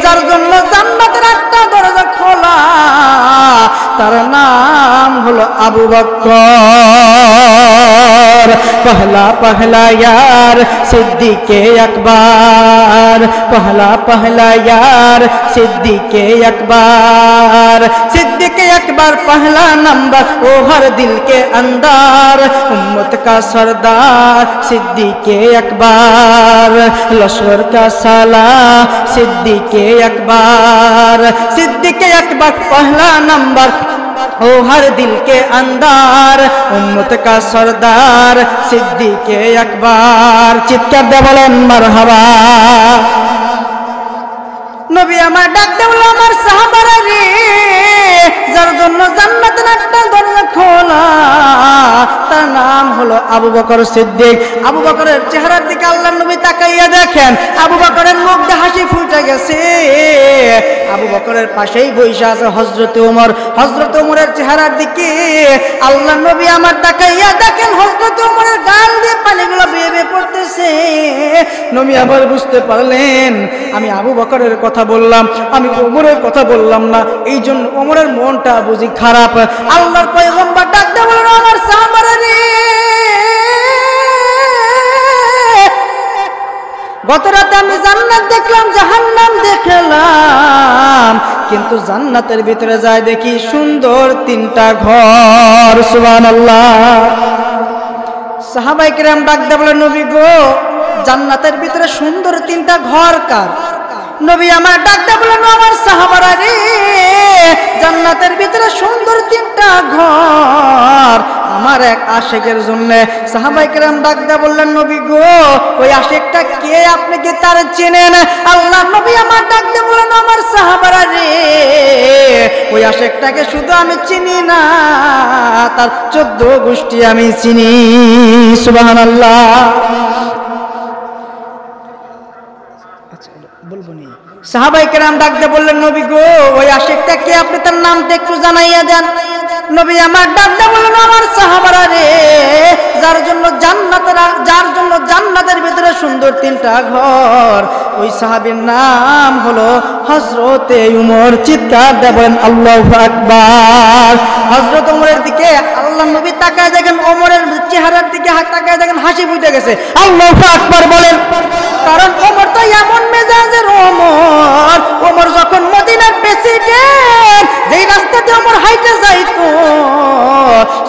যার জন্য জান্নাতের 8টা দরজা খোলা, তার নাম হলো আবু বকর। पहला पहला यार सिद्दीक़े अकबर, पहला पहला यार सिद्दीक़े अकबर, सिद्दीक़े अकबर पहला नंबर ओ हर दिल के अंदर, उम्मत का सरदार सिद्दीक़े अकबर, लश्कर का सालार सिद्दीक़े अकबर, सिद्दीक़े अकबर पहला नंबर ओ हर दिल के अंदर, उम्मत का सरदार सिद्दीक़े अकबर। चित्कार दे बोलेन मरहबा। नबी আমার ডাক দে বলে, আমার সাহাবারা রে, যার জন্য জান্নাতের 8টা দরজা খোলা, তার নাম হলো আবু বকর সিদ্দিক। আবু বকরের চেহারার দিকে দিকে আল্লাহর নবী তাকাইয়া দেখেন আবু বকরের মুখে হাসি ফুটে গেছে। আবু বকরের পাশেই বসে আছে হযরত ওমর। হযরত ওমরের চেহারার দিকে আল্লাহর নবী আমার তাকাইয়া দেখেন হযরত ওমরের গাল দিয়ে পানিগুলো বেয়ে বেয়ে পড়তেছে। নবী আবার বুঝতে পারলেন আমি আবু বকরের কথা বললাম, আমি ওমরের কথা বললাম না, এই জন্য ওমরের মনটা বুঝি খারাপ। আল্লাহর পয়গম্বর ডাক দিয়ে বললেন আমার সাহাবারা রে, গত রাতে আমি জান্নাত দেখলাম জাহান্নাম দেখলাম, কিন্তু জান্নাতের ভিতরে যায় দেখি সুন্দর 3টা ঘর। সুবহানাল্লাহ। সাহাবায়ে কেরাম ডাক দিয়ে বলেন নবী গো, জান্নাতের ভিতরে সুন্দর 3টা ঘর কার? নবী আমার ডাক দিয়ে বলেন আমার সাহাবারা রে, জান্নাতের ভিতরে সুন্দর 3টা ঘর আমার এক আশিকের জন্য। সাহাবায়ে কেরাম ডাক দিয়ে বললেন নবী গো, ওই আশিকটা কে, আপনি কি তার চেনেন? আল্লাহর নবী আমার ডাক দিয়ে বললেন আমার সাহাবারা রে, ওই আশিকটাকে শুধু আমি চিনি না, তার 14 গোষ্ঠী আমি চিনি। সুবহানাল্লাহ। সাহাবায়ে কেরাম ডাক দিয়ে বললেন নবী গো, ওই আশিকটা কে, আপনি তার নামটা একটু জানাইয়া দেন। নবী আমার ডাক দিয়ে বললেন আমার সাহাবারা রে, যার জন্য জান্নাতের ভিতরে সুন্দর 3টা ঘর, ওই সাহাবীর নাম হলো হযরতে ওমর। চিৎকার দিয়ে বলেন আল্লাহু আকবার। হযরত ওমরের দিকে আল্লাহর নবী তাকায় দেখেন ওমরের চেহারার দিকে তাকায় দেখেন হাসি ফুটে গেছে। আল্লাহু আকবার বলেন। কারণ ওমর তো এমন মেজাজের ওমর যখন মদিনার প্রেসিডেন্ট, যেই রাস্তা দিয়ে ওমর হাইটে যাইতো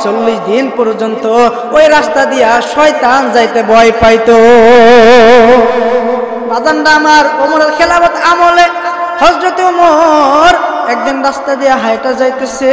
40 দিন পর্যন্ত ওই রাস্তা দিয়া শয়তান যাইতে ভয় পাইতো। বাজানটা আমার ওমরের খেলাফত আমলে হযরত ওমর একদিন রাস্তা দিয়ে হাইটা যাইতেছে,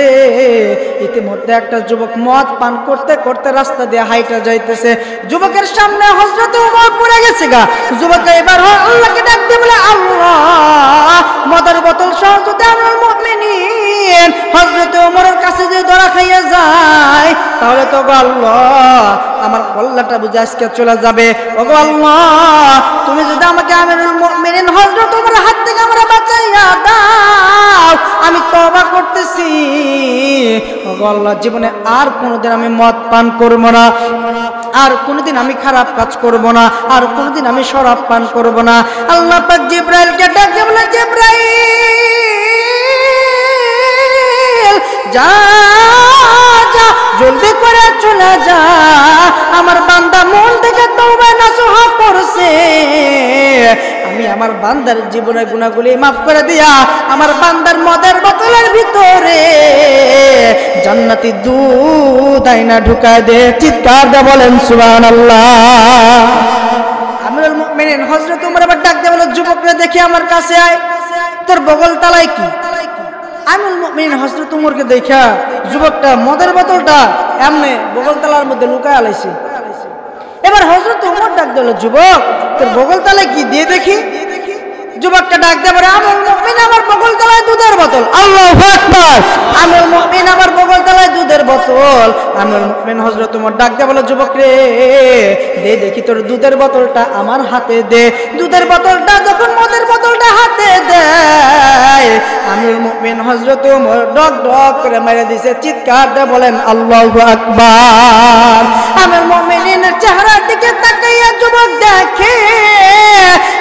ইতিমধ্যে একটা যুবক মদ পান করতে করতে রাস্তা দিয়ে হাইটা যাইতেছে। যুবকের সামনে হযরত ওমর পড়ে গেছে গা। যুবক এবার আল্লাহকে ডাক দিয়ে বলে আল্লাহ, মদের বোতল সহ যদি আমিরুল মুমিনিন হযরত ওমরের কাছে যে ধরা খাইয়া যায়, তাহলে তো গো আল্লাহ আমার কল্লাটা বুঝে আজকে চলে যাবে। ওগো আল্লাহ, তুমি যদি আমাকে আমিরুল মুমিনিন হযরত ওমরের হাত থেকে আমরা বাঁচাইয়া দাও, আমি তওবা করতেছি। ওগো আল্লাহ, জীবনে আর কোনোদিন আমি মদ পান করব না, আর কোনোদিন আমি খারাপ কাজ করব না, আর কোনোদিন আমি শরাব পান করব না। আল্লাহ পাক জিবরাইলকে ডাকে বলে জিবরাইল যা যা, জলদি করে চলে যা, আমার বান্দা মন থেকে তওবা নসুহা করছে, আমি আমার বান্দার জীবনের গুনাহগুলি মাফ করে দিয়া আমার বান্দার মদের বোতলের ভিতরে জান্নাতি দুধ আইনা ঢুকায় দে। চিৎকার দিয়ে বলেন সুবহানাল্লাহ। আমিরুল মুমিনিন হযরত ওমর আবার ডাক দিয়ে বলে যুবকরা দেখি আমার কাছে আয়, তোর বগল তালায় কি? আমিরুল মুমিনিন হযরত ওমরকে দেখা যুবকটা মদের বোতলটা এমনি বগল তালার মধ্যে লুকায় আলাইছে। এবার হযরত ওমর ডাক দিল যুবক, তোর বগল তালায় কি দিয়ে দেখি। যুবকটা ডাক দিয়ে বলে আমিরুল মুমিনিন আমার বগল তালায় দুধের বোতল। আল্লাহু আকবার। আমিরুল মুমিনিন আমার বগল তালায় দুধের বোতল। আমিরুল মুমিনিন হযরত ওমর ডাক দিয়ে বলে যুবক রে, দে দেখি তোর দুধের বোতলটা আমার হাতে দে। দুধের বোতলটা যখন মদের বোতলটা হাতে দেয়, আমিরুল মুমিনিন হযরত ওমর ডক ডক করে মেরে দিয়েছে। চিৎকার দিয়ে বলেন আল্লাহু আকবার। আমিরুল মুমিনিনের চেহারার দিকে তাকাইয়া যুবক দেখে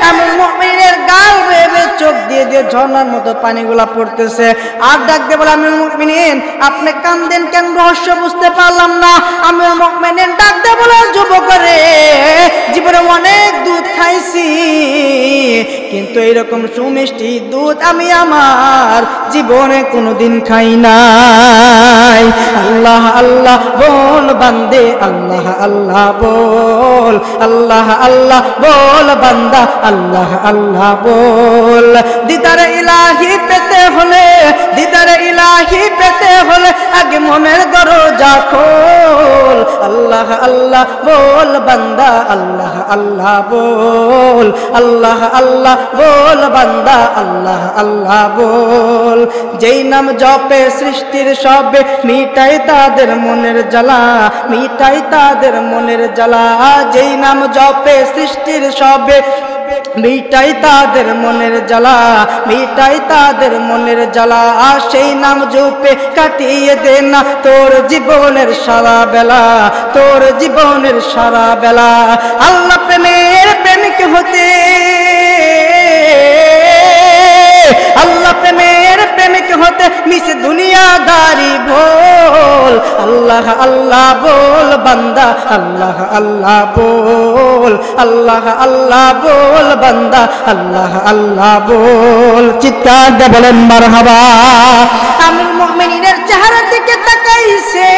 আমিরুল মুমিনিনের গাল বেয়ে চোখ দিয়ে দিয়ে ঝর্ণার মতো পানিগুলা পড়তেছে। আর ডাক দিয়ে বলে আমিরুল মুমিনিন আপনি কান্দেন কেন, রহস্য বুঝতে পারলাম না। আমিরুল মুমিনিন ডাক দিয়ে বলে যুবক রে, জীবনে অনেক দুধ খাইছি, কিন্তু এইরকম সুমিষ্টি দুধ আমি আমার জীবনে কোনোদিন খাই নাই। আল্লাহ আল্লাহ বল বান্দে, আল্লাহ আল্লাহ বল, আল্লাহ আল্লাহ বল বান্দা, আল্লাহ আল্লাহ বল। দিদারে ইলাহি পেতে হলে, দিদারে ইলাহি পেতে হলে আগে মনের দরজা খোল। আল্লাহ আল্লাহ বল বান্দা, আল্লাহ আল্লাহ বল, আল্লাহ আল্লাহ বল বান্দা, আল্লাহ আল্লাহ বল। যেই নাম জপে সৃষ্টির সবে মিটাই তাদের মনের জ্বালা, মিটাই তাদের মনের জ্বালা। যেই নাম জপে সৃষ্টির সবে মিটাই তাদের মনের জ্বালা, মিটাই তাদের মনের জ্বালা। সেই নাম জপে কাটিয়ে দে না তোর জীবনের সারা বেলা, তোর জীবনের সারা বেলা। আল্লাহ প্রেমের প্রেমিক হতে, আল্লাহ প্রেমের প্রেমিক হতে মিশে দুনিয়াদারি ভোল। আল্লাহ আল্লাহ বল বান্দা, আল্লাহ আল্লাহ বল, আল্লাহ আল্লাহ বল বান্দা, আল্লাহ আল্লাহ বল। চিৎকার দিয়ে বলেন মারহাবা। আমিরুল মুমিনিনের চেহারার দিকে তাকাইছে,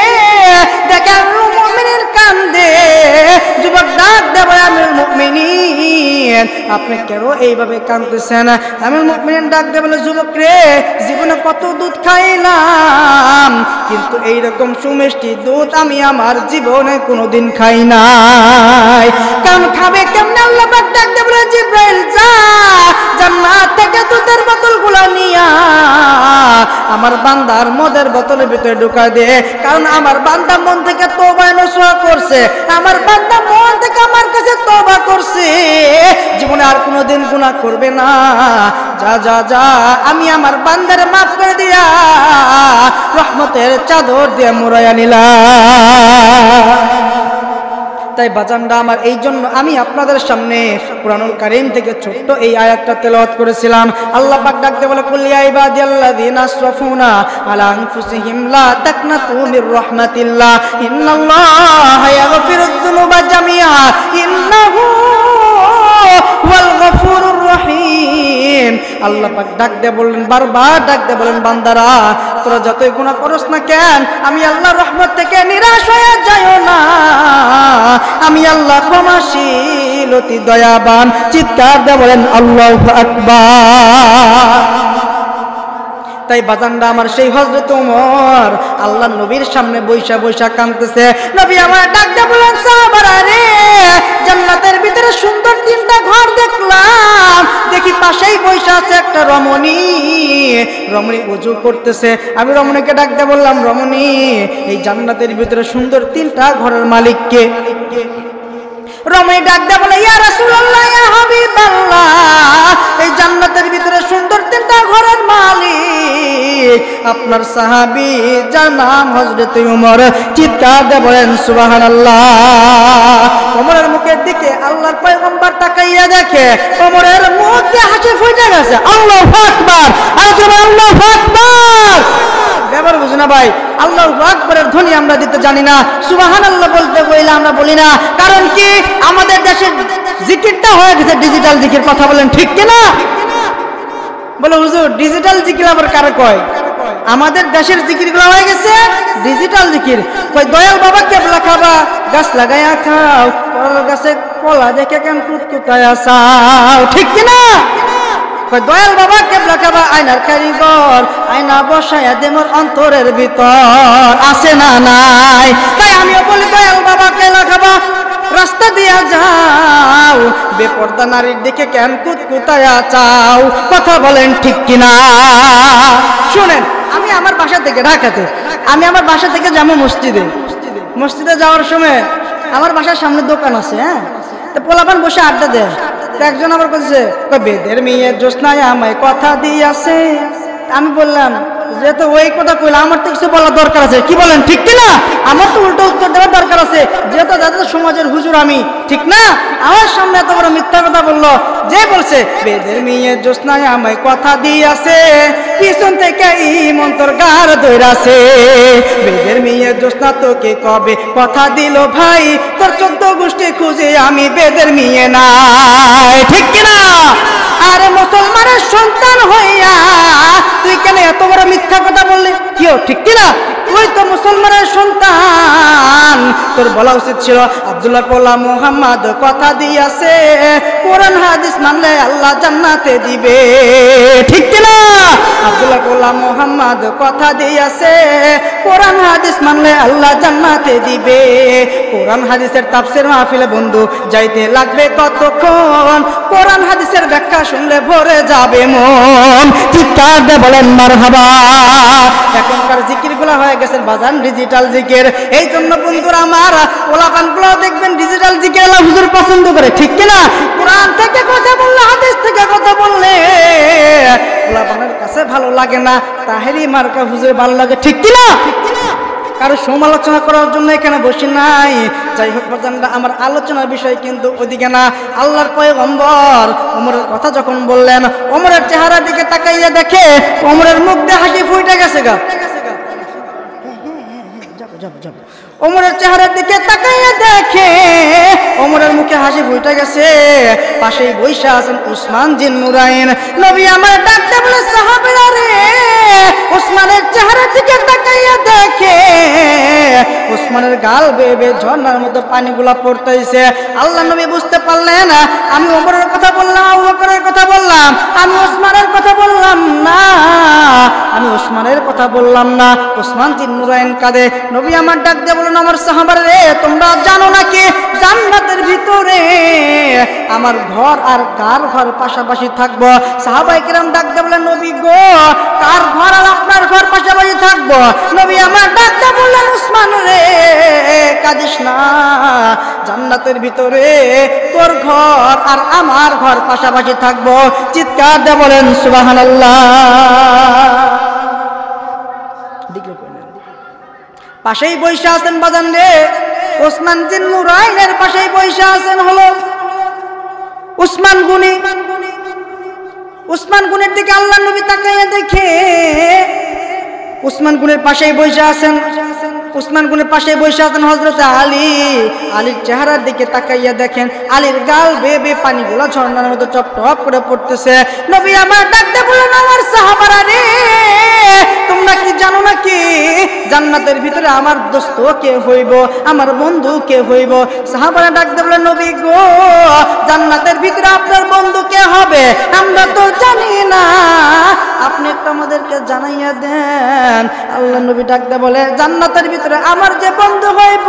দেখে আমিরুল মুমিনিন কান্দে। যুবক ডাক দেব, আমিরুল মুমিনিন আপনি কেন এইভাবে কাঁদতেছেন? আমিরুল মুমিনিন ডাক দেব, যুবক রে, জীবনে কত দুধ খাইলাম, কিন্তু এইরকম সুমিষ্টি দুধ আমি আমার জীবনে কোনোদিন খাই নাই। কারণ খাবে কেমনে? আল্লাহ পাক ডাক দেব, জিব্রাইল যা জান্নাত থেকে দুধের বোতলগুলো নিয়া আমার বান্দার মদের বোতলের ভিতরে ঢুকা দে। কারণ আমার বান্দা মন থেকে তওবা নসুহা করছে, আমার বান্দা মন থেকে আমার কাছে তওবা করছে, জীবনে আর কোনোদিন গুনাহ করবে না। যা যা যা, আমি আমার বান্দারে মাফ করে দিয়া রহমতের চাদর দিয়ে মুড়াইয়া নিলাম। তাই বাজানরা আমার, এই জন্য আমি আপনাদের সামনে কুরআনুল কারীম থেকে ছোট্ট এই আয়াতটা তেলাওয়াত করেছিলাম। আল্লাহ পাক ডাকতে বলে, কুল ইয়া ইবাদিয়াল্লাযিনা আসরাফুনা আলা আনফুসিহিম লা তাকনাতু মির রাহমাতিল্লাহ ইন্নাল্লাহা ইয়াগফিরুয যুনুবা জামিআ ইন্নাহু হুয়াল গফুরুর রহিম। আল্লাহ পাক ডাক দিয়ে বললেন, বারবার ডাক দিয়ে বলেন, বান্দারা তোরা যতই গুনাহ করস না কেন, আমি আল্লাহর রহমত থেকে নিরাশ হয়ে যাইও না। আমি আল্লাহ ক্ষমাশীল, অতি দয়াবান। চিৎকার দিয়ে বলেন আল্লাহু আকবার। তাই বাজানরা আমার, সেই হযরত ওমর আল্লাহ নবীর সামনে বৈশা বৈশা কাঁদতেছে। নবী আমার ডাক দিয়ে বলেন, সাহাবারা রে, জান্নাতের ভিতরে সুন্দর তিনটা ঘর দেখলাম, দেখি পাশেই বৈশা আছে একটা রমণী, রমণী ওযু করতেছে। আমি রমণীকে ডাক দিয়ে বললাম, রমণী, এই জান্নাতের ভিতরে সুন্দর তিনটা ঘরের মালিক কে? রমণী ডাক দিয়ে বলে, ইয়া রাসূলুল্লাহ, ইয়া হাবিবাল্লাহ, এই জান্নাতের ভিতরে সুন্দর তিনটা ঘরের মালিক আপনার সাহাবী, যার নাম হযরত ওমর। চিৎকার দিয়ে বলেন সুবহানাল্লাহ। ওমরের মুখের দিকে আল্লাহর পয়গম্বর তাকাইয়া দেখে ওমরের মুখ দিয়ে হাসি ফুটে গেছে। আল্লাহু আকবার, আল্লাহু আকবার। ব্যাপার বুঝি না ভাই, আল্লাহু আকবারের ধ্বনি আমরা দিতে জানি না, সুবহানাল্লাহ বলতে কইলে আমরা বলি না। কারণ কি? আমাদের দেশের জিকিরটা হয়ে গেছে ডিজিটাল জিকির। কথা বলেন ঠিক কিনা? বলে হুজুর, ডিজিটাল জিকির আবার কারে কয়? আমাদের দেশের জিকিরগুলো হয়ে গেছে ডিজিটাল জিকির। কই দয়াল বাবা কেবলা খাবা, গাছ লাগাইয়া খাও, পরের গাছে কলা দেখে কেন কুতকুতায়া চাও। ঠিক কিনা? দয়াল বাবা কেবলা খাবা, আয়নার কারিগর, আয়না বসায়া দে মোর অন্তরের ভিতর, আছে না নাই? তাই আমিও বলি, দয়াল বাবা কেলা খাবা, রাস্তা দিয়া যাও, বেপর্দা নারীর দিকে কেন কুতকুতায়া চাও। কথা বলেন ঠিক কিনা? শুনেন, আমি আমার বাসা থেকে, ঢাকাতে, আমি আমার বাসা থেকে যাবো মসজিদে। মসজিদে যাওয়ার সময় আমার বাসার সামনে দোকান আছে, হ্যাঁ, তো পোলাপান বসে আড্ডা দেয়। একজন আবার বলছে, বেদের মেয়ে জ্যোৎস্নায় আমায় কথা দিয়েছে। আমি বললাম, যেহেতু ওই কথা কইলাম, আমার তো কিছু বলার দরকার আছে। কি বলেন ঠিক কিনা? আমার তো উল্টো উত্তর দেওয়ার দরকার আছে, যেহেতু যাদের সমাজের হুজুর আমি, ঠিক না? আমার সামনে এত বড় মিথ্যা কথা বললো। যে বলছে বেদের মেয়ে জ্যোৎস্নায় আমায় কথা দিয়েছে, পিছন থেকে মন্তর গার দৈরাছে। বেদের মেয়ে জ্যোৎস্না তোকে কবে কথা দিল ভাই, তোর 14 গোষ্ঠী খুঁজে আমি বেদের মেয়ে নাই। ঠিক কিনা? আরে মুসলমানের সন্তান হইয়া তুই কেন এত বড় মিথ্যা কথা বললি? কিও ঠিক কিনা? তুই তো মুসলমানের সন্তান, তোর বলা উচিত ছিল আব্দুল্লাহ পোলা মুহাম্মদ কথা দিয়েছে কোরআন হাদিস মানলে আল্লাহ জান্নাতে দিবে, ঠিক কি না? আব্দুল্লাহ পোলা মুহাম্মদ কথা দিয়েছে কোরআন হাদিস মানলে আল্লাহ জান্নাতে দিবে। কোরআন হাদিসের তাফসীর মাহফিলে বন্ধু যাইতে লাগবে কতক্ষণ, কোরআন হাদিসের ব্যাখ্যা শুনলে ভরে যাবে মন, চিৎকার দিয়ে বলেন মারহাবা। এখনকার জিকিরগুলো হয়ে গেছে বাজান ডিজিটাল জিকির, এই জন্য বন্ধুরা আমার ওলাপানগুলো দেখবেন ডিজিটাল জিকির আল্লাহ হুজুর পছন্দ করে, ঠিক কিনা? কোরআন থেকে কথা বললে হাদিস থেকে কথা বললে ওলাপানের কাছে ভালো লাগে না, তাহেরি মার্কা হুজুর ভালো লাগে, ঠিক কিনা? কারো সমালোচনা করার জন্য এখানে বসে নাই। যাই হোক বাজানরা, আমার আলোচনার বিষয় কিন্তু ওদিকে না। আল্লাহর পয়গম্বর ওমরের কথা যখন বললেন, ওমরের চেহারার দিকে তাকাইয়া দেখে ওমরের মুখ দিয়ে হাসি ফুটে গেছে গা। ওমরের চেহারার দিকে তাকাইয়া দেখে ওমরের মুখে হাসি ফুটে গেছে। পাশেই বৈশা আছেন উসমান জিন নুরাইন। নবী আমার ডাকতে বলে সাহাবীরা রে, উসমানের চেহারার দিকে তাকাইয়া দেখে উসমানের গাল বেয়ে বেয়ে ঝর্ণার মতো পানিগুলা পড়তেছে। আল্লাহ নবী বুঝতে পারলেন আমি ওমরের কথা বললাম, আবু বকরের কথা বললাম, আমি উসমানের কথা বললাম না, আমি উসমানের কথা বললাম না। উসমান জিন নুরাইন কাঁদে। নবী আমার ডাক দিয়ে বললেন, আমার সাহাবারা রে, তোমরা জানো নাকি জান্নাতের ভিতরে আমার ঘর আর কার ঘর পাশাপাশি থাকবো? সাহাবায়ে কেরাম ডাক দিয়ে বললেন, নবী গো, কার ঘর আর আপনার ঘর পাশাপাশি থাকবো? নবী আমার ডাক দিয়ে বললেন, উসমান রে কাঁদিস না, জান্নাতের ভিতরে তোর ঘর আর আমার ঘর পাশাপাশি থাকবো। চিৎকার দিয়ে বলেন সুবহানাল্লাহ। পাশেই বৈশা আছেন বাজান রে, ওসমান জিন নুরাইনের পাশেই বৈশা আছেন হলো উসমান গনি। উসমান গনির দিকে আল্লাহ নবী তাকাইয়া দেখে উসমান গনির পাশেই বৈশা আছেন, উসমান গনির পাশেই বৈশা আছেন হযরত আলী। আলীর চেহারার দিকে তাকাইয়া দেখেন আলীর গাল বেয়ে বেয়ে পানিগুলো ঝর্ণার মতো চপ টপ করে পড়তেছে। নবী আমার ডাকতে বললেন, আমার সাহাবারা রে, তোমরা কি জানো নাকি জান্নাতের ভিতরে আমার দোস্ত কে হইব, আমার বন্ধু কে হইব? সাহাবারা ডাকতে বললেন, নবী গো, জান্নাতের ভিতরে আপনার বন্ধু কে হবে আমরা তো জানি না, আপনি একটু আমাদেরকে জানাইয়া দেন। আল্লাহ নবী ডাকতে বলে, জান্নাতের ভিতরে আমার যে বন্ধু হইব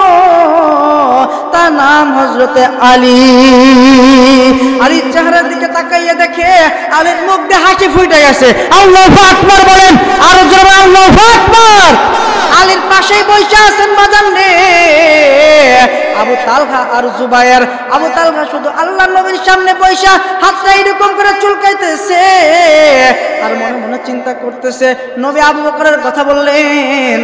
তার নাম হযরতে আলী। আলীর চেহারার দিকে তাকাইয়া দেখে আলীর মুখ দিয়ে হাসি ফুটে গেছে। আল্লাহু আকবার বলেন, আরো জোরে আল্লাহু আকবার। আলীর পাশেই বসে আছেন বাজান রে আবু তালহা আর জুবায়ের। আবু তালহা শুধু আল্লাহ নবীর সামনে বসে হাতটা এরকম করে চুলকাইতেছে আর মনে মনে চিন্তা করতেছে। নবী আবু বকরের কথা বললেন,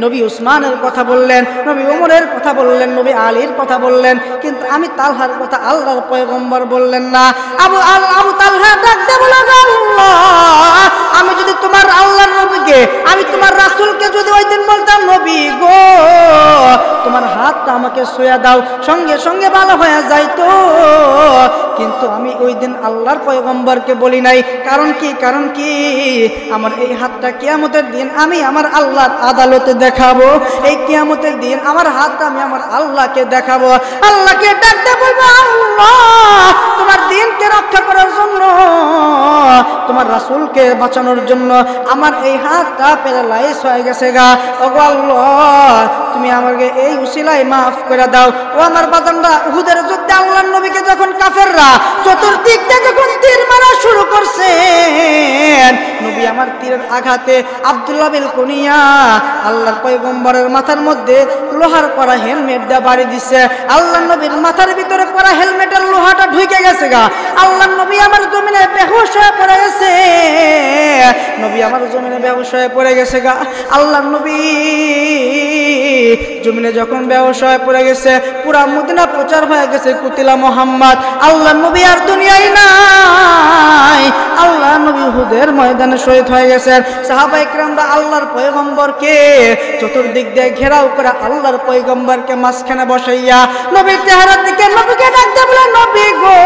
নবী উসমানের কথা বললেন, নবী ওমরের কথা বললেন, নবী আলীর কথা বললেন, কিন্তু আমি তালহার কথা আল্লাহর পয়গম্বর বললেন না। আবু তালহা ডাকতে বললেন, আল্লাহ, আমি যদি তোমার আল্লাহর নবীকে, আমি তোমার রাসূলকে যদি ওই দিন বলতাম, নবী গো, তোমার হাতটা আমাকে ছুঁয়ে দাও, সঙ্গে সঙ্গে ভালো হয়ে যাইতো, কিন্তু আমি ওই দিন আল্লাহর পয়গম্বরকে বলি নাই। কারণ কি? কারণ কি? আমার এই হাতটা কিয়ামতের দিন আমি আমার আল্লাহর আদালতে দেখাবো। এই কিয়ামতের দিন আমার হাতটা আমি আমার আল্লাহকে দেখাবো। আল্লাহকে ডাকতে বলবো, আল্লাহ, তোমার দিনকে রক্ষা করার জন্য, তোমার রাসূলকে বাঁচানোর জন্য আমার এই হাতটা প্যারালাইজ হয়ে গেছে গা। ওগো আল্লাহ, তুমি আমাকে এই উসিলায় মাফ করে দাও। ও আমার বাজানরা, উহুদের যুদ্ধে আল্লাহর নবীকে যখন কাফেররা চতুর্দিক থেকে যখন তীর মারা শুরু করছে, নবী আমার তীরের আঘাতে আব্দুল্লাহ বিন কুনিয়া আল্লাহর পয়গম্বরের মাথার মধ্যে লোহার করা হেলমেট দিয়ে বাড়ি দিছে। আল্লাহর নবীর মাথার ভিতরে করা হেলমেটের লোহাটা ঢুকে গেছে গা। আল্লাহর নবী আমার জমিনে বেহুশ হয়ে পড়ে গেছে, নবী আমার জমিনে বেহুশ হয়ে পড়ে গেছে গা। আল্লাহর নবী জমিনে যখন বেহুশ হয়ে পড়ে গেছে, পুরা মদিনা প্রচার হয়ে গেছে কুতিলা মুহাম্মদ। আল্লাহর নবী আর দুনিয়ায় নাই। আল্লাহর নবী উহুদের ময়দানে শহীদ হয়ে গেছেন। সাহাবায়ে কেরামরা আল্লাহর পয়গম্বরকে চতুর্দিক দিয়ে ঘেরাও করে আল্লাহর পয়গম্বরকে মাঝখানে বসাইয়া নবীর চেহারার দিকে নবীকে ডাকতে বলে, নবী গো,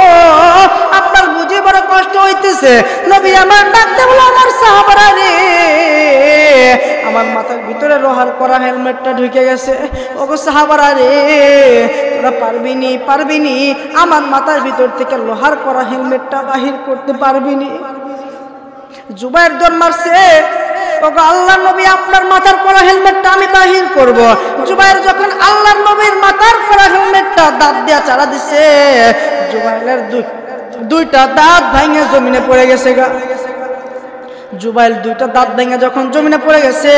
আপনার বুঝি বড় কষ্ট হইতেছে। নবী আমার ডাকতে বলে, আমার সাহাবারা রে, আমার মাথার ভিতরে লোহার করা হেলমেটটা ঢুকে গেছে। ওগো সাহাবারা রে, তোরা পারবিনি আমার মাথার ভিতর থেকে লোহার করা হেলমেটটা বাহির করতে পারবিনি? জুবাইর দৌড় মারছে, ওগো আল্লাহর নবী আপনার মাথার করা হেলমেটটা আমি বাহির করব। জুবাইর যখন আল্লাহর নবীর মাথার করা হেলমেটটা দাঁত দিয়া চাড়া দিছে, জুবাইরের দুইটা দাঁত ভাঙে জমিনে পড়ে গেছে গা। জুবাইল দুইটা দাঁত ভেঙে যখন জমিনে পড়ে গেছে,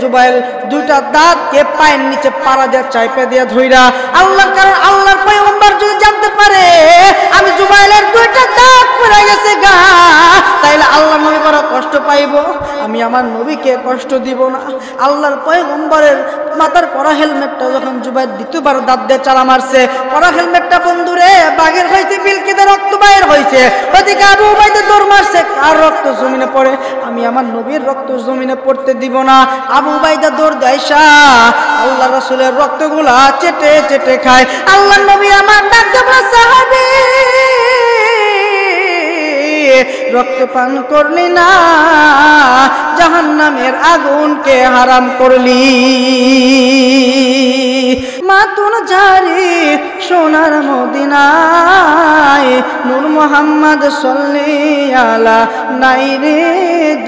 জুবাইল দুইটা দাঁতকে পায়ের নিচে পাড়া দিয়ে চাইপে দিয়ে ধইরা আল্লাহর কারণ আল্লাহর পয়গম্বর যদি জানতে পারে আমি জুবাইলের দুইটা দাঁত পড়ে গেছে গা, তাইলে আল্লাহ নবী বড় কষ্ট পাইব, আমি আমার নবীকে কষ্ট দিব না। আল্লাহর পয়গম্বরের মাথার করা হেলমেটটা যখন জুবাইল দ্বিতীয়বার দাঁত দিয়ে চালা মারছে, করা হেলমেটটা বন্ধুরে বাগের হয়েছে, বিলকিতে রক্ত বাইর হয়েছে। ওদিকে আবু উবাইদা দৌড় মারছে, কার রক্ত জমিনে পড়ে, আমি আমার নবীর রক্ত জমিনে পড়তে দিব না। আবু উবাইদা দৌড় দেয়সা আল্লাহ রাসূলের রক্তগুলা চেটে চেটে খায়। আল্লাহ নবী আমার ডাক দেবা সাহাবী, রক্ত পান করলি না, জাহান্নামের আগুনকে হারাম করলি। মাতুন জারি সোনার মদিনায়, নূর মোহাম্মদ সাল্লাল্লাহু আলা নাই রে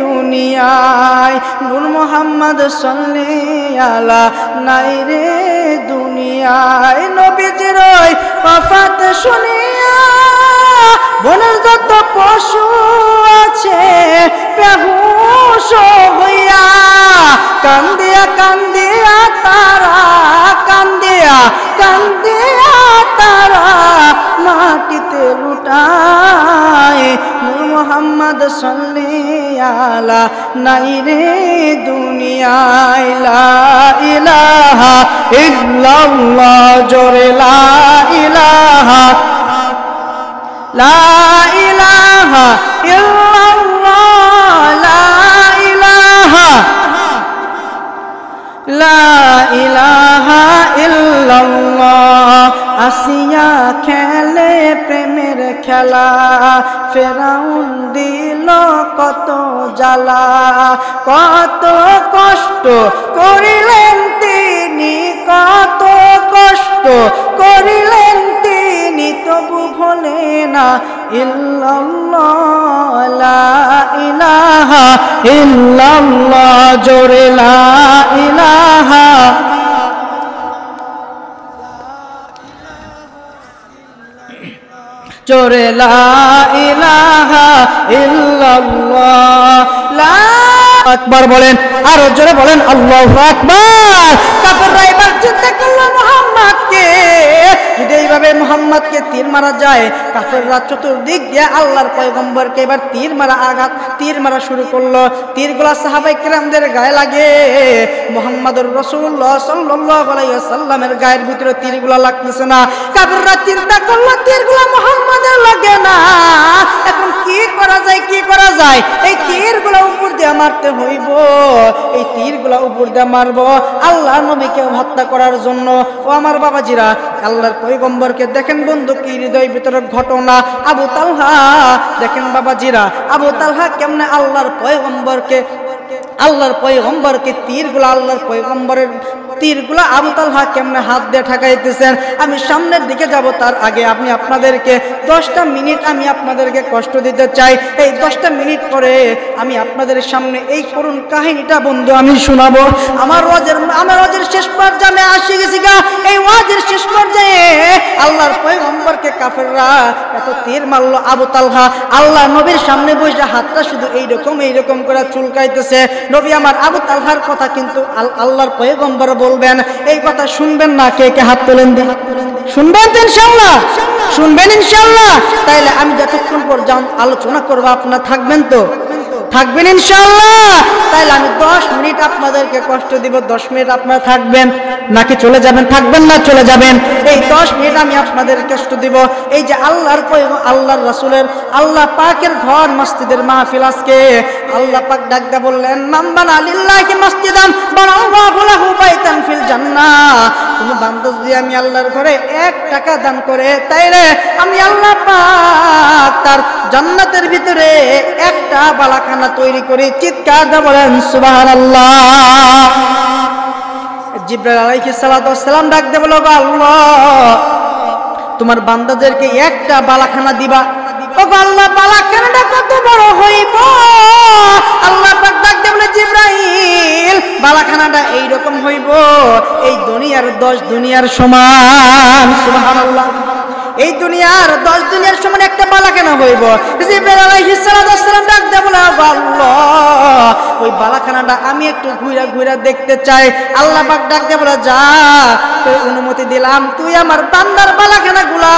দুনিয়ায়, নূর মোহাম্মদ সাল্লাল্লাহু আলা নাই রে দুনিয়ায়। নবীজির ওয়াফাত শুনিয়া বনের যত পশু আছে বেহুশ হইয়া, কান্দিয়া কান্দিয়া তারা, কান্দিয়া কান্দিয়া তারা মাটিতে লুটায়। নূর মোহাম্মদ সাল্লাল্লাহু আলা নাই রে দুনিয়ায়। লা ইলাহা ইল্লাল্লাহ, জোরে লা ইলাহা, লা ইলাহা ইল্লাল্লাহ, লা ইলাহা, লা ইলাহা ইল্লাল্লাহ। আসিয়া খেলে প্রেমের খেলা, ফেরাউন দিল কত জ্বালা, কত কষ্ট করিলেন তিনি, কত কষ্ট করিলেন তিনি, তবু ভোলে না ইল্লাল্লাহ, লা ইলাহা ইল্লাল্লাহ, জোরে লা ইলাহা, জোরে লা ইলাহা ইল্লাল্লাহ। লা আকবার বলেন, আরো জোরে বলেন আল্লাহু আকবার। কাফেররা এবার চিন্তা করলো মুহাম্মদকে যদি এইভাবে মুহাম্মদকে তীর মারা যায়, কাফেররা চতুর্দিক দিয়ে আল্লাহর পয়গম্বরকে এবার তীর মারা শুরু করলো। তীরগুলা সাহাবায়ে কেরামদের গায়ে লাগে, মুহাম্মদুর রাসূলুল্লাহ সাল্লাল্লাহু আলাইহি ওয়াসাল্লামের গায়ের ভিতরে তীরগুলা লাগতেছে না। কাফেররা চিন্তা করলো তীরগুলা মুহাম্মদের লাগে না, এখন কি করা যায়, কি করা যায়? এই তীরগুলা উপর দিয়ে মারতে হইব, এই তীরগুলা উপর দিয়ে মারবো আল্লাহ নবীকে হত্যা করার জন্য। ও আমার বাবাজিরা, আল্লাহর পয়গম্বরকে দেখেন বন্ধু কি হৃদয় ভিতরে ঘটনা। আবু তালহা দেখেন বাবাজিরা, আবু তালহা কেমনে আল্লাহর পয়গম্বরকে তীরগুলা, আল্লাহর পয়গম্বরের তীরগুলা আবু তালহা কেমনে হাত দিয়ে ঠেকাইতেছেন। আমি সামনের দিকে যাব, তার আগে আমি আপনাদেরকে 10টা মিনিট আমি আপনাদেরকে কষ্ট দিতে চাই। এই 10টা মিনিট পরে আমি আপনাদের সামনে এই করুণ কাহিনীটা বন্ধু আমি শোনাবো। আমার ওয়াজের শেষ পর্যায়ে আমি আসি গেছি গা। এই ওয়াজের শেষ পর্যায়ে আল্লাহর পয়গম্বরকে কাফেররা এত তীর মারলো, আবু তালহা আল্লাহ নবীর সামনে বসে হাতটা শুধু এইরকম করে চুলকাইতেছে। নবী আমার আবু তালহার কথা কিন্তু আল্লাহর পয়গম্বর বলবেন, এই কথা শুনবেন না? কে কে হাত তোলেন দিন, শুনবেন তো ইনশাআল্লাহ? শুনবেন ইনশাআল্লাহ? তাইলে আমি যতক্ষণ পর্যন্ত আলোচনা করবো আপনারা থাকবেন তো? থাকবেন ইনশাআল্লাহ? তাইলে আমি 10 মিনিট আপনাদেরকে কষ্ট দিব, 10 মিনিট আপনারা থাকবেন নাকি চলে যাবেন? থাকবেন না চলে যাবেন? এই 10 মিনিট আমি আপনাদের কষ্ট দিব। এই যে আল্লাহর রাসূলের, আল্লাহ পাকের ঘর মসজিদের মাহফিল, আজকে আল্লাহ পাক ডাকদা বললেন মান বানা লিল্লাহি মাসজিদান বানাল্লাহু লাহু বাইতান ফিল জান্নাহ। তুমি বান্দা যদি আমি আল্লাহর ঘরে 1 টাকা দান করে তাইলে আমি আল্লাহ পাক তার জান্নাতের ভিতরে একটা বালাখানা তৈরি করে চিৎকার দিয়ে বলেন সুবহানাল্লাহ। জিবরাইল আলাইহিস সালাতু ওয়াস সালাম ডাক দিয়ে বলল, আল্লাহ তোমার বান্দাদেরকে একটা বালাখানা দিবা। ও আল্লাহ, বালাখানাটা কত বড় হইব? আল্লাহ পাক ডাক দিয়ে বলে, জিবরাইল বালাখানাটা এইরকম হইব এই দুনিয়ার 10 দুনিয়ার সমান। সুবহানাল্লাহ। এই দুনিয়ার 10 দুনিয়ার সমান একটা বালাখানা হইব। জিবরাইল আলাইহিস সালাম ডাক দিয়ে বলে, আল্লাহ ওই বালাখানাটা আমি একটু ঘুরা ঘুরা দেখতে চাই। আল্লাহ পাক ডাক দিয়ে বলে, যা তুই অনুমতি দিলাম, তুই আমার বান্দার বালাখানাগুলা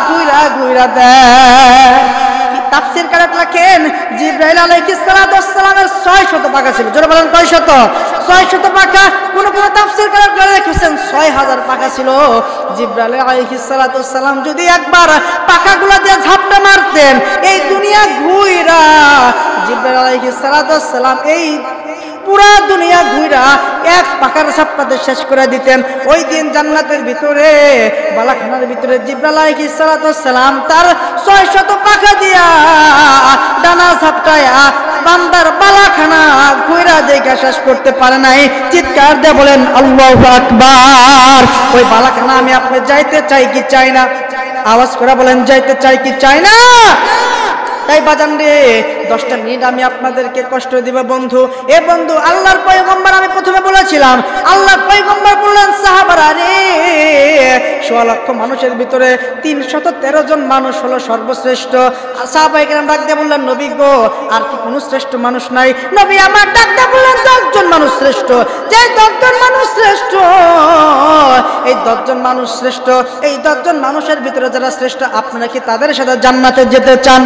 ঘুরা ঘুরা দেখ। তাফসীরকারে লেখেন জিবরাইল আলাইহিস সালামের 600 পাখা ছিল। জোরে বলেন কয়শত? 600 পাখা। কোন কোন তাফসীরকারে লিখেছেন 6000 পাখা ছিল। জিবরাইল আলাইহিস সালাম যদি একবার পাখাগুলো দিয়ে ঝাপটা মারতেন, এই দুনিয়া ঘুইরা জিবরাইল আলাইহিস সালাম এই পুরা দুনিয়া ঘুরা এক পাখার ঝাপটাতে শেষ করে দিতেন। ওই দিন জান্নাতের ভিতরে বালাখানার ভিতরে জিবরাইল আলাইহিস সালাম তার 600 পাখা দিয়া ডানা ঝাপটায়া বান্দার বালাখানা ঘুরা দেখে শেষ করতে পারে নাই। চিৎকার দিয়ে বলেন আল্লাহু আকবার। ওই বালাখানা আমি আপনি যাইতে চাই কি চাই না? আওয়াজ করে বলেন, যাইতে চাই কি চাই না? তাই বাজান রে, 10টা মিনিট আমি আপনাদেরকে কষ্ট দিব বন্ধু। এ বন্ধু, আল্লাহর পয়গম্বর আমি প্রথমে বলেছিলাম, আল্লাহর পয়গম্বর বললেন সাহাবারা রে, 1.5 লক্ষ মানুষের ভিতরে 313 জন মানুষ হলো সর্বশ্রেষ্ঠ। সাহাবায়ে কেরাম ডাক দিয়ে বললেন, নবী গো, আর কি কোনো শ্রেষ্ঠ মানুষ নাই? নবী আমার ডাক দিয়ে বললেন, 10 জন মানুষ শ্রেষ্ঠ। যে 10 জন মানুষ শ্রেষ্ঠ, এই 10 জন মানুষ শ্রেষ্ঠ, এই 10 জন মানুষের ভিতরে যারা শ্রেষ্ঠ, আপনারা কি তাদের সাথে জান্নাতে যেতে চান?